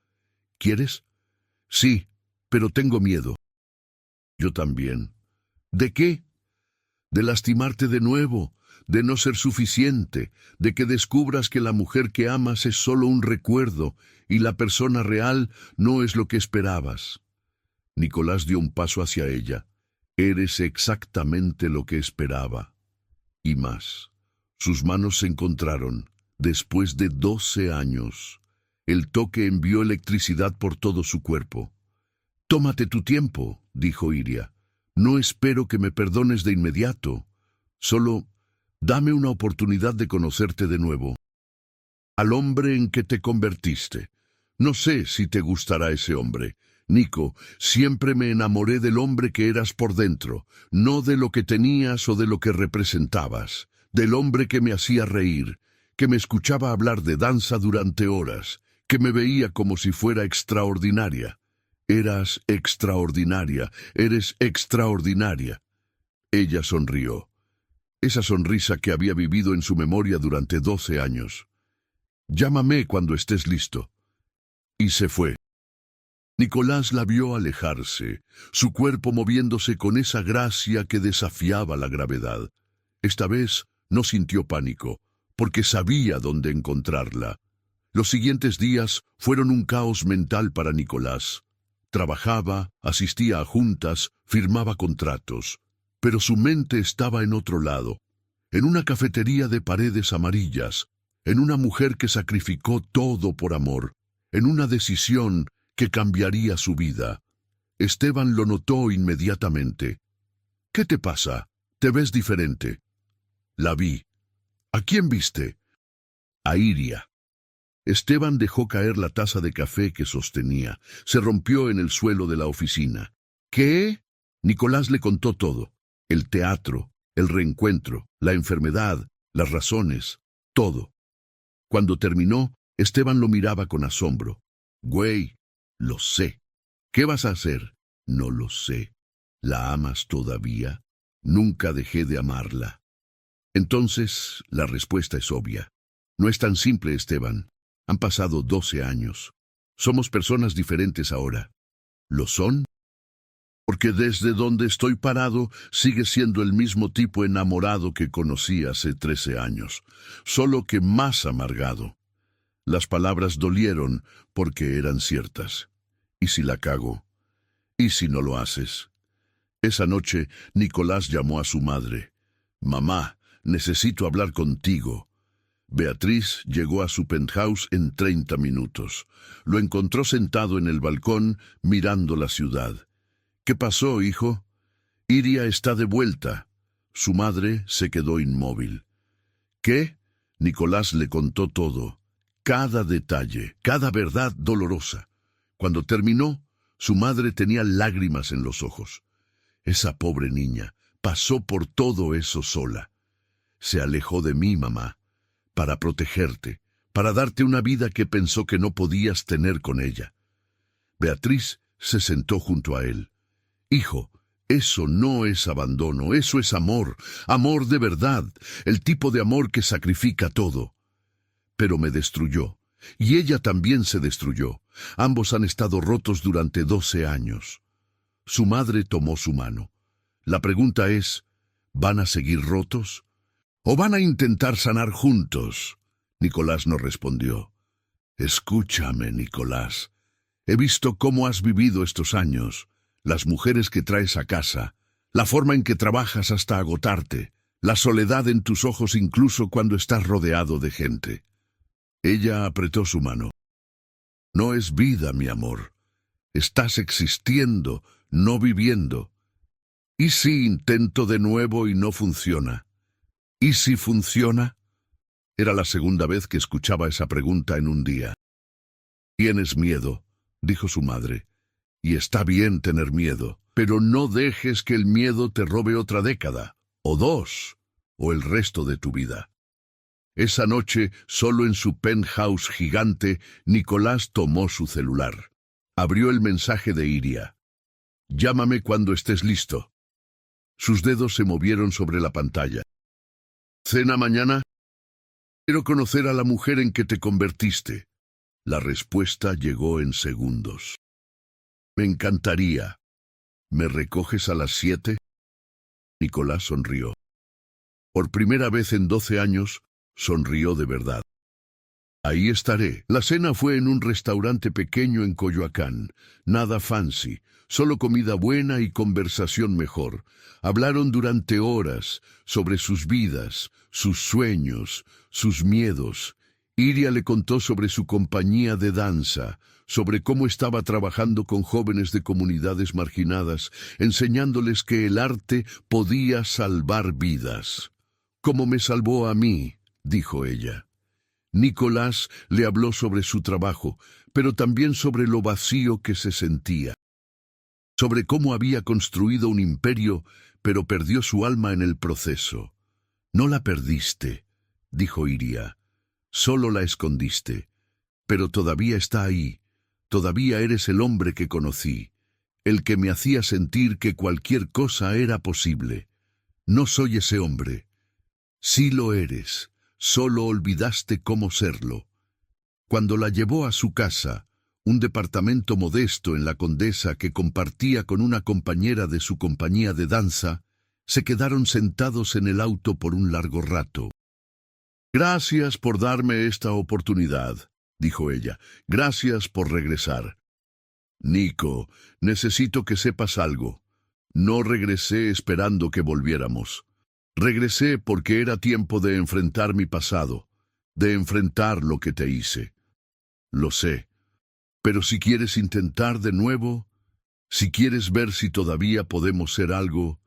S1: ¿Quieres? Sí, pero tengo miedo. Yo también. ¿De qué? De lastimarte de nuevo, de no ser suficiente, de que descubras que la mujer que amas es solo un recuerdo y la persona real no es lo que esperabas. Nicolás dio un paso hacia ella. Eres exactamente lo que esperaba. Y más. Sus manos se encontraron, después de 12 años. El toque envió electricidad por todo su cuerpo. «Tómate tu tiempo», dijo Iria. «No espero que me perdones de inmediato. Solo dame una oportunidad de conocerte de nuevo. Al hombre en que te convertiste. No sé si te gustará ese hombre. Nico, siempre me enamoré del hombre que eras por dentro, no de lo que tenías o de lo que representabas, del hombre que me hacía reír, que me escuchaba hablar de danza durante horas, que me veía como si fuera extraordinaria. Eras extraordinaria, eres extraordinaria». Ella sonrió. Esa sonrisa que había vivido en su memoria durante 12 años. «Llámame cuando estés listo». Y se fue. Nicolás la vio alejarse, su cuerpo moviéndose con esa gracia que desafiaba la gravedad. Esta vez no sintió pánico, porque sabía dónde encontrarla. Los siguientes días fueron un caos mental para Nicolás. Trabajaba, asistía a juntas, firmaba contratos, pero su mente estaba en otro lado, en una cafetería de paredes amarillas, en una mujer que sacrificó todo por amor, en una decisión que cambiaría su vida. Esteban lo notó inmediatamente. «¿Qué te pasa? Te ves diferente». La vi. «¿A quién viste?» «A Iria». Esteban dejó caer la taza de café que sostenía. Se rompió en el suelo de la oficina. «¿Qué?» Nicolás le contó todo. El teatro, el reencuentro, la enfermedad, las razones, todo. Cuando terminó, Esteban lo miraba con asombro. «Güey, lo sé». «¿Qué vas a hacer?» «No lo sé». «¿La amas todavía?» «Nunca dejé de amarla». Entonces, la respuesta es obvia. No es tan simple, Esteban. Han pasado 12 años. Somos personas diferentes ahora. ¿Lo son? Porque desde donde estoy parado, sigue siendo el mismo tipo enamorado que conocí hace 13 años, solo que más amargado. Las palabras dolieron porque eran ciertas. ¿Y si la cago? ¿Y si no lo haces? Esa noche, Nicolás llamó a su madre. «Mamá, necesito hablar contigo». Beatriz llegó a su penthouse en 30 minutos. Lo encontró sentado en el balcón, mirando la ciudad. «¿Qué pasó, hijo?» «Iria está de vuelta». Su madre se quedó inmóvil. «¿Qué?» Nicolás le contó todo. Cada detalle, cada verdad dolorosa. Cuando terminó, su madre tenía lágrimas en los ojos. Esa pobre niña pasó por todo eso sola. Se alejó de mí, mamá, para protegerte, para darte una vida que pensó que no podías tener con ella. Beatriz se sentó junto a él. «Hijo, eso no es abandono, eso es amor, amor de verdad, el tipo de amor que sacrifica todo». Pero me destruyó, y ella también se destruyó. Ambos han estado rotos durante 12 años. Su madre tomó su mano. La pregunta es, ¿van a seguir rotos? ¿O van a intentar sanar juntos? Nicolás no respondió. Escúchame, Nicolás. He visto cómo has vivido estos años, las mujeres que traes a casa, la forma en que trabajas hasta agotarte, la soledad en tus ojos incluso cuando estás rodeado de gente. Ella apretó su mano. No es vida, mi amor. Estás existiendo, no viviendo. ¿Y si intento de nuevo y no funciona? ¿Y si funciona? Era la segunda vez que escuchaba esa pregunta en un día. «Tienes miedo», dijo su madre. «Y está bien tener miedo, pero no dejes que el miedo te robe otra década, o dos, o el resto de tu vida». Esa noche, solo en su penthouse gigante, Nicolás tomó su celular. Abrió el mensaje de Iria. «Llámame cuando estés listo». Sus dedos se movieron sobre la pantalla. «¿Cena mañana? Quiero conocer a la mujer en que te convertiste». La respuesta llegó en segundos. «Me encantaría. ¿Me recoges a las 7?» Nicolás sonrió. Por primera vez en 12 años, sonrió de verdad. «Ahí estaré». La cena fue en un restaurante pequeño en Coyoacán. Nada fancy, solo comida buena y conversación mejor. Hablaron durante horas sobre sus vidas, sus sueños, sus miedos. Iria le contó sobre su compañía de danza, sobre cómo estaba trabajando con jóvenes de comunidades marginadas, enseñándoles que el arte podía salvar vidas. «Como me salvó a mí», dijo ella. Nicolás le habló sobre su trabajo, pero también sobre lo vacío que se sentía. Sobre cómo había construido un imperio, pero perdió su alma en el proceso. «No la perdiste», dijo Iria. «Solo la escondiste. Pero todavía está ahí. Todavía eres el hombre que conocí, el que me hacía sentir que cualquier cosa era posible. No soy ese hombre. Sí lo eres. Solo olvidaste cómo serlo». Cuando la llevó a su casa, un departamento modesto en la Condesa que compartía con una compañera de su compañía de danza, se quedaron sentados en el auto por un largo rato. «Gracias por darme esta oportunidad», dijo ella. «Gracias por regresar». «Nico, necesito que sepas algo. No regresé esperando que volviéramos. Regresé porque era tiempo de enfrentar mi pasado, de enfrentar lo que te hice. Lo sé. Pero si quieres intentar de nuevo, si quieres ver si todavía podemos ser algo,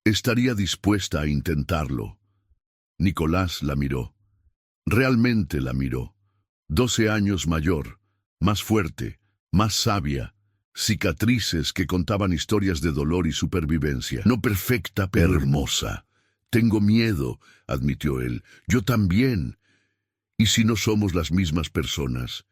S1: estaría dispuesta a intentarlo». Nicolás la miró. Realmente la miró. 12 años mayor, más fuerte, más sabia, cicatrices que contaban historias de dolor y supervivencia. No perfecta, pero hermosa. «Tengo miedo», admitió él. «Yo también. ¿Y si no somos las mismas personas?»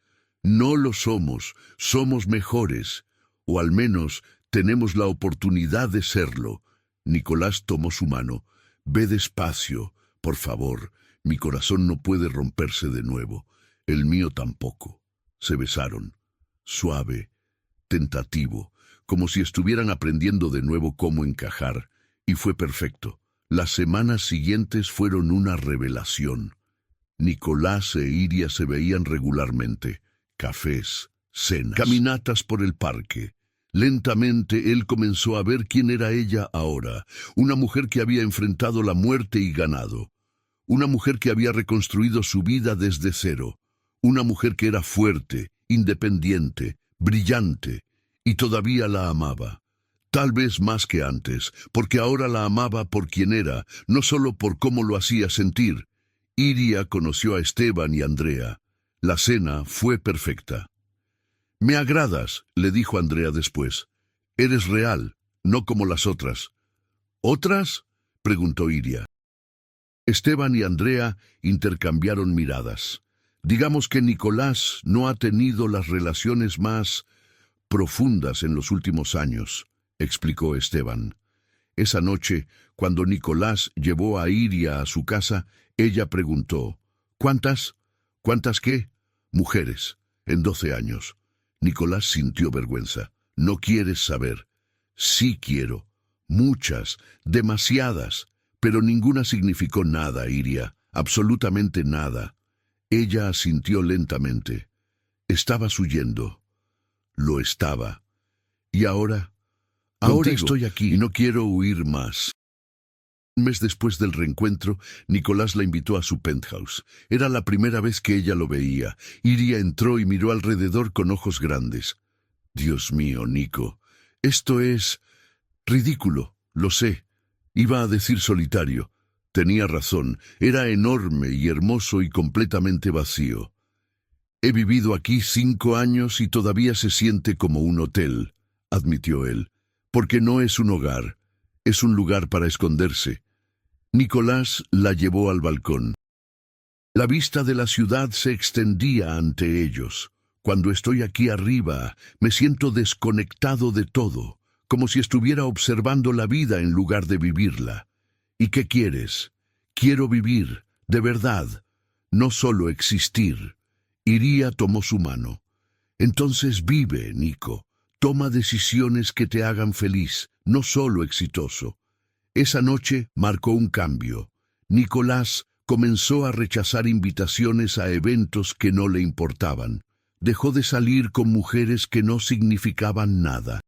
S1: «No lo somos, somos mejores, o al menos tenemos la oportunidad de serlo». Nicolás tomó su mano. «Ve despacio, por favor. Mi corazón no puede romperse de nuevo. El mío tampoco». Se besaron. Suave, tentativo, como si estuvieran aprendiendo de nuevo cómo encajar, y fue perfecto. Las semanas siguientes fueron una revelación. Nicolás e Iria se veían regularmente. Cafés, cenas, caminatas por el parque. Lentamente él comenzó a ver quién era ella ahora, una mujer que había enfrentado la muerte y ganado. Una mujer que había reconstruido su vida desde cero. Una mujer que era fuerte, independiente, brillante, y todavía la amaba. Tal vez más que antes, porque ahora la amaba por quien era, no solo por cómo lo hacía sentir. Iria conoció a Esteban y Andrea. La cena fue perfecta. «Me agradas», le dijo Andrea después. «Eres real, no como las otras». «¿Otras?», preguntó Iria. Esteban y Andrea intercambiaron miradas. Digamos que Nicolás no ha tenido las relaciones más profundas en los últimos años, explicó Esteban. Esa noche, cuando Nicolás llevó a Iria a su casa, ella preguntó: «¿Cuántas? ¿Cuántas qué?» «Mujeres, en 12 años». Nicolás sintió vergüenza. «No quieres saber». «Sí quiero. Muchas, demasiadas. Pero ninguna significó nada, Iria, absolutamente nada. Ella asintió lentamente. Estabas huyendo. Lo estaba. Y ahora estoy aquí y no quiero huir más. Un mes después del reencuentro, Nicolás la invitó a su penthouse. Era la primera vez que ella lo veía. Iria entró y miró alrededor con ojos grandes. Dios mío, Nico, esto es ridículo, lo sé. Iba a decir solitario. Tenía razón, era enorme y hermoso y completamente vacío. He vivido aquí 5 años y todavía se siente como un hotel, admitió él, porque no es un hogar, es un lugar para esconderse. Nicolás la llevó al balcón. La vista de la ciudad se extendía ante ellos. Cuando estoy aquí arriba, me siento desconectado de todo, como si estuviera observando la vida en lugar de vivirla. ¿Y qué quieres? Quiero vivir, de verdad, no solo existir. Iria tomó su mano. Entonces vive, Nico. Toma decisiones que te hagan feliz, no solo exitoso. Esa noche marcó un cambio. Nicolás comenzó a rechazar invitaciones a eventos que no le importaban. Dejó de salir con mujeres que no significaban nada.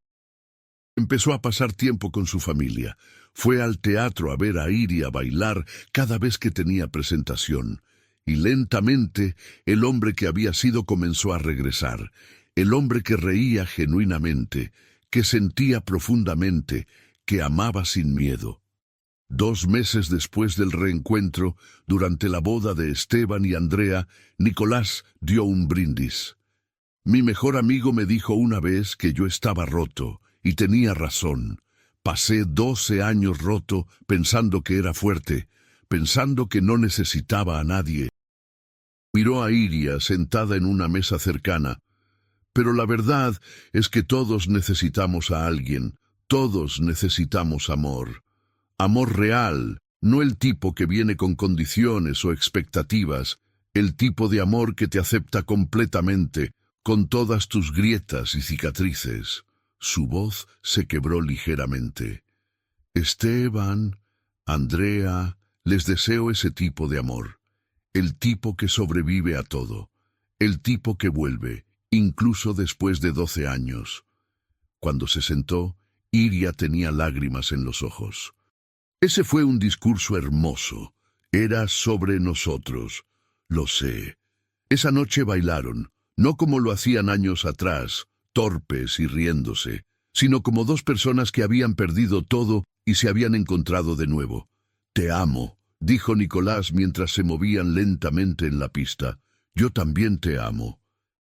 S1: Empezó a pasar tiempo con su familia. Fue al teatro a ver a Iria bailar cada vez que tenía presentación. Y lentamente, el hombre que había sido comenzó a regresar. El hombre que reía genuinamente, que sentía profundamente, que amaba sin miedo. 2 meses después del reencuentro, durante la boda de Esteban y Andrea, Nicolás dio un brindis. Mi mejor amigo me dijo una vez que yo estaba roto, y tenía razón. Pasé 12 años roto, pensando que era fuerte, pensando que no necesitaba a nadie. Miró a Iria sentada en una mesa cercana. Pero la verdad es que todos necesitamos a alguien, todos necesitamos amor. Amor real, no el tipo que viene con condiciones o expectativas, el tipo de amor que te acepta completamente, con todas tus grietas y cicatrices. Su voz se quebró ligeramente. Esteban, Andrea, les deseo ese tipo de amor. El tipo que sobrevive a todo. El tipo que vuelve, incluso después de 12 años. Cuando se sentó, Iria tenía lágrimas en los ojos. Ese fue un discurso hermoso. Era sobre nosotros. Lo sé. Esa noche bailaron, no como lo hacían años atrás, torpes y riéndose, sino como 2 personas que habían perdido todo y se habían encontrado de nuevo. Te amo, dijo Nicolás mientras se movían lentamente en la pista. Yo también te amo.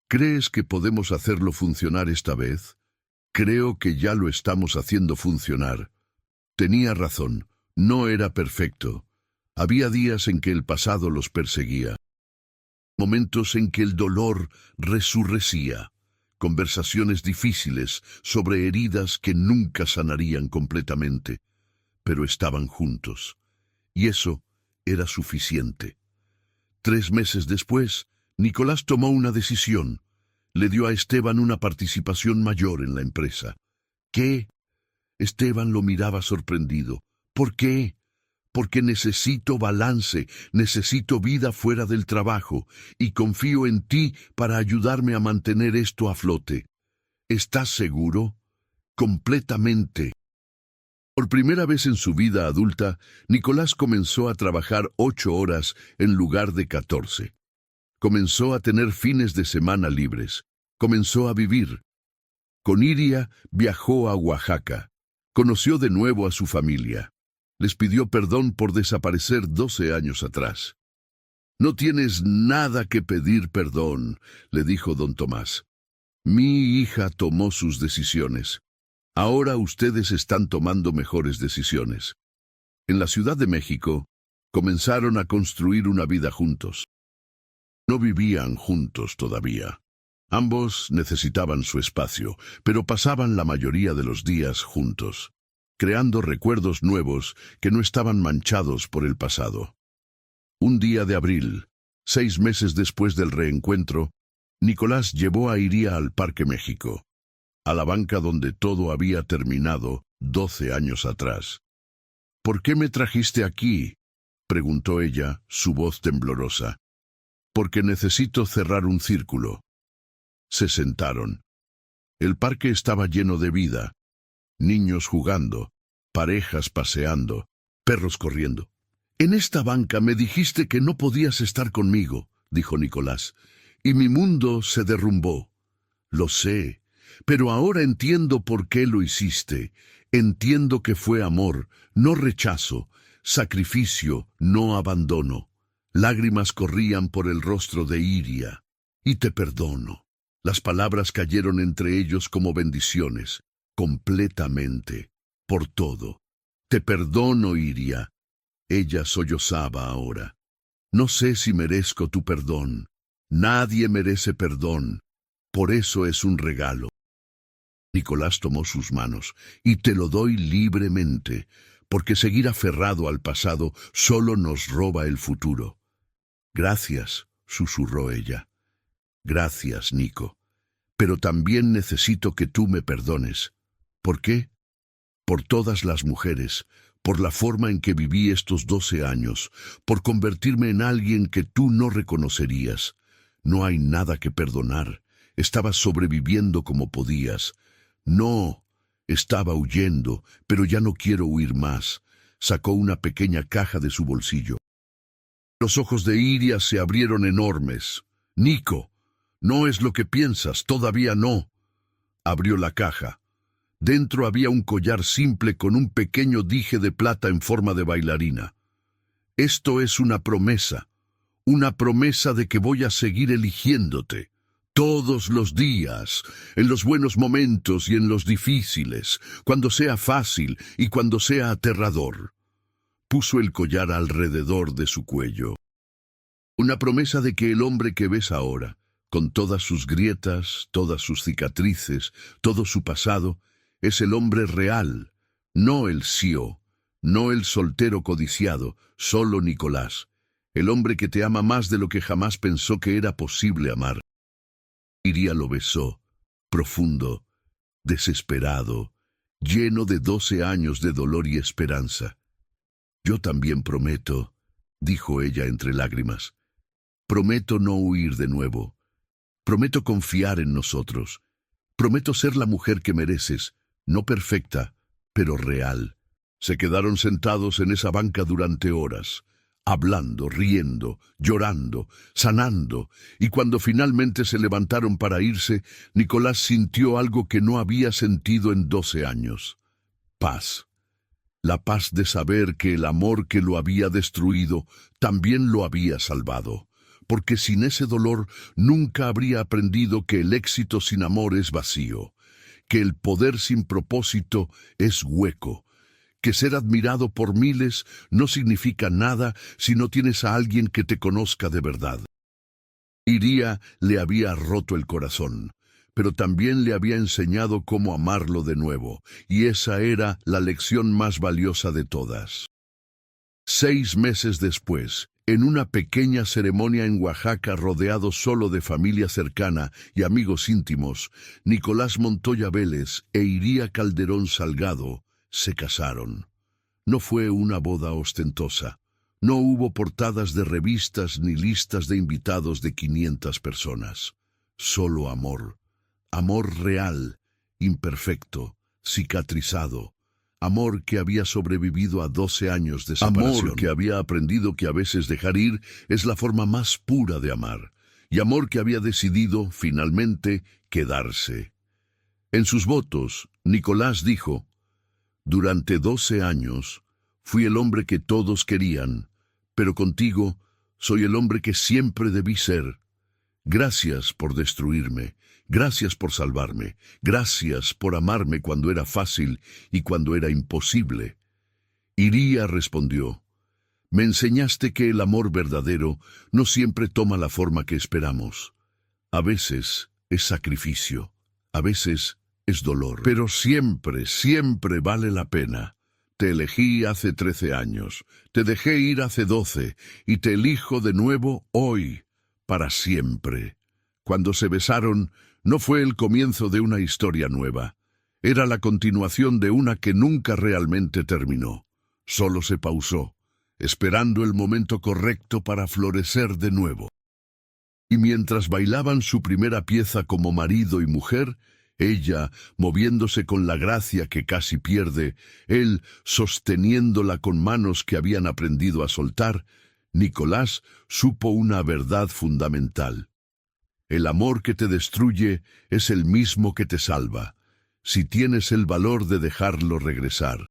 S1: ¿Crees que podemos hacerlo funcionar esta vez? Creo que ya lo estamos haciendo funcionar. Tenía razón, no era perfecto. Había días en que el pasado los perseguía. Momentos en que el dolor resurrecía. Conversaciones difíciles sobre heridas que nunca sanarían completamente. Pero estaban juntos. Y eso era suficiente. 3 meses después, Nicolás tomó una decisión. Le dio a Esteban una participación mayor en la empresa. ¿Qué? Esteban lo miraba sorprendido. ¿Por qué? Porque necesito balance, necesito vida fuera del trabajo, y confío en ti para ayudarme a mantener esto a flote. ¿Estás seguro? Completamente. Por primera vez en su vida adulta, Nicolás comenzó a trabajar 8 horas en lugar de 14. Comenzó a tener fines de semana libres. Comenzó a vivir. Con Iria viajó a Oaxaca. Conoció de nuevo a su familia. Les pidió perdón por desaparecer 12 años atrás. No tienes nada que pedir perdón, le dijo don Tomás. Mi hija tomó sus decisiones. Ahora ustedes están tomando mejores decisiones. En la Ciudad de México, comenzaron a construir una vida juntos. No vivían juntos todavía. Ambos necesitaban su espacio, pero pasaban la mayoría de los días juntos, creando recuerdos nuevos que no estaban manchados por el pasado. Un día de abril, 6 meses después del reencuentro, Nicolás llevó a Iria al Parque México, a la banca donde todo había terminado 12 años atrás. ¿Por qué me trajiste aquí?, preguntó ella, su voz temblorosa. Porque necesito cerrar un círculo. Se sentaron. El parque estaba lleno de vida. Niños jugando, parejas paseando, perros corriendo. En esta banca me dijiste que no podías estar conmigo, dijo Nicolás, y mi mundo se derrumbó. Lo sé, pero ahora entiendo por qué lo hiciste. Entiendo que fue amor, no rechazo, sacrificio, no abandono. Lágrimas corrían por el rostro de Iria. Y te perdono. Las palabras cayeron entre ellos como bendiciones, completamente, por todo. Te perdono, Iria. Ella sollozaba ahora. No sé si merezco tu perdón. Nadie merece perdón. Por eso es un regalo. Nicolás tomó sus manos, y te lo doy libremente, porque seguir aferrado al pasado solo nos roba el futuro. Gracias, susurró ella. Gracias, Nico. Pero también necesito que tú me perdones. ¿Por qué? Por todas las mujeres, por la forma en que viví estos 12 años, por convertirme en alguien que tú no reconocerías. No hay nada que perdonar. Estabas sobreviviendo como podías. No, estaba huyendo, pero ya no quiero huir más. Sacó una pequeña caja de su bolsillo. Los ojos de Iria se abrieron enormes. Nico, no es lo que piensas, todavía no. Abrió la caja. Dentro había un collar simple con un pequeño dije de plata en forma de bailarina. Esto es una promesa de que voy a seguir eligiéndote. Todos los días, en los buenos momentos y en los difíciles, cuando sea fácil y cuando sea aterrador. Puso el collar alrededor de su cuello. Una promesa de que el hombre que ves ahora, con todas sus grietas, todas sus cicatrices, todo su pasado, es el hombre real, no el CEO, no el soltero codiciado, solo Nicolás, el hombre que te ama más de lo que jamás pensó que era posible amar. Iria lo besó, profundo, desesperado, lleno de 12 años de dolor y esperanza. Yo también prometo, dijo ella entre lágrimas. Prometo no huir de nuevo. Prometo confiar en nosotros. Prometo ser la mujer que mereces, no perfecta, pero real. Se quedaron sentados en esa banca durante horas, hablando, riendo, llorando, sanando, y cuando finalmente se levantaron para irse, Nicolás sintió algo que no había sentido en 12 años. Paz. La paz de saber que el amor que lo había destruido también lo había salvado, porque sin ese dolor nunca habría aprendido que el éxito sin amor es vacío, que el poder sin propósito es hueco, que ser admirado por miles no significa nada si no tienes a alguien que te conozca de verdad. Iria le había roto el corazón, pero también le había enseñado cómo amarlo de nuevo, y esa era la lección más valiosa de todas. 6 meses después, en una pequeña ceremonia en Oaxaca rodeado solo de familia cercana y amigos íntimos, Nicolás Montoya Vélez e Iria Calderón Salgado se casaron. No fue una boda ostentosa. No hubo portadas de revistas ni listas de invitados de 500 personas. Solo amor. Amor real, imperfecto, cicatrizado. Amor que había sobrevivido a 12 años de separación. Amor que había aprendido que a veces dejar ir es la forma más pura de amar. Y amor que había decidido, finalmente, quedarse. En sus votos, Nicolás dijo: durante 12 años fui el hombre que todos querían, pero contigo soy el hombre que siempre debí ser. Gracias por destruirme, gracias por salvarme, gracias por amarme cuando era fácil y cuando era imposible. Iria respondió: me enseñaste que el amor verdadero no siempre toma la forma que esperamos. A veces es sacrificio, a veces es dolor, pero siempre, siempre vale la pena. Te elegí hace 13 años, te dejé ir hace 12 y te elijo de nuevo hoy, para siempre. Cuando se besaron, no fue el comienzo de una historia nueva. Era la continuación de una que nunca realmente terminó. Solo se pausó, esperando el momento correcto para florecer de nuevo. Y mientras bailaban su primera pieza como marido y mujer, ella moviéndose con la gracia que casi pierde, él sosteniéndola con manos que habían aprendido a soltar, Nicolás supo una verdad fundamental. El amor que te destruye es el mismo que te salva, si tienes el valor de dejarlo regresar.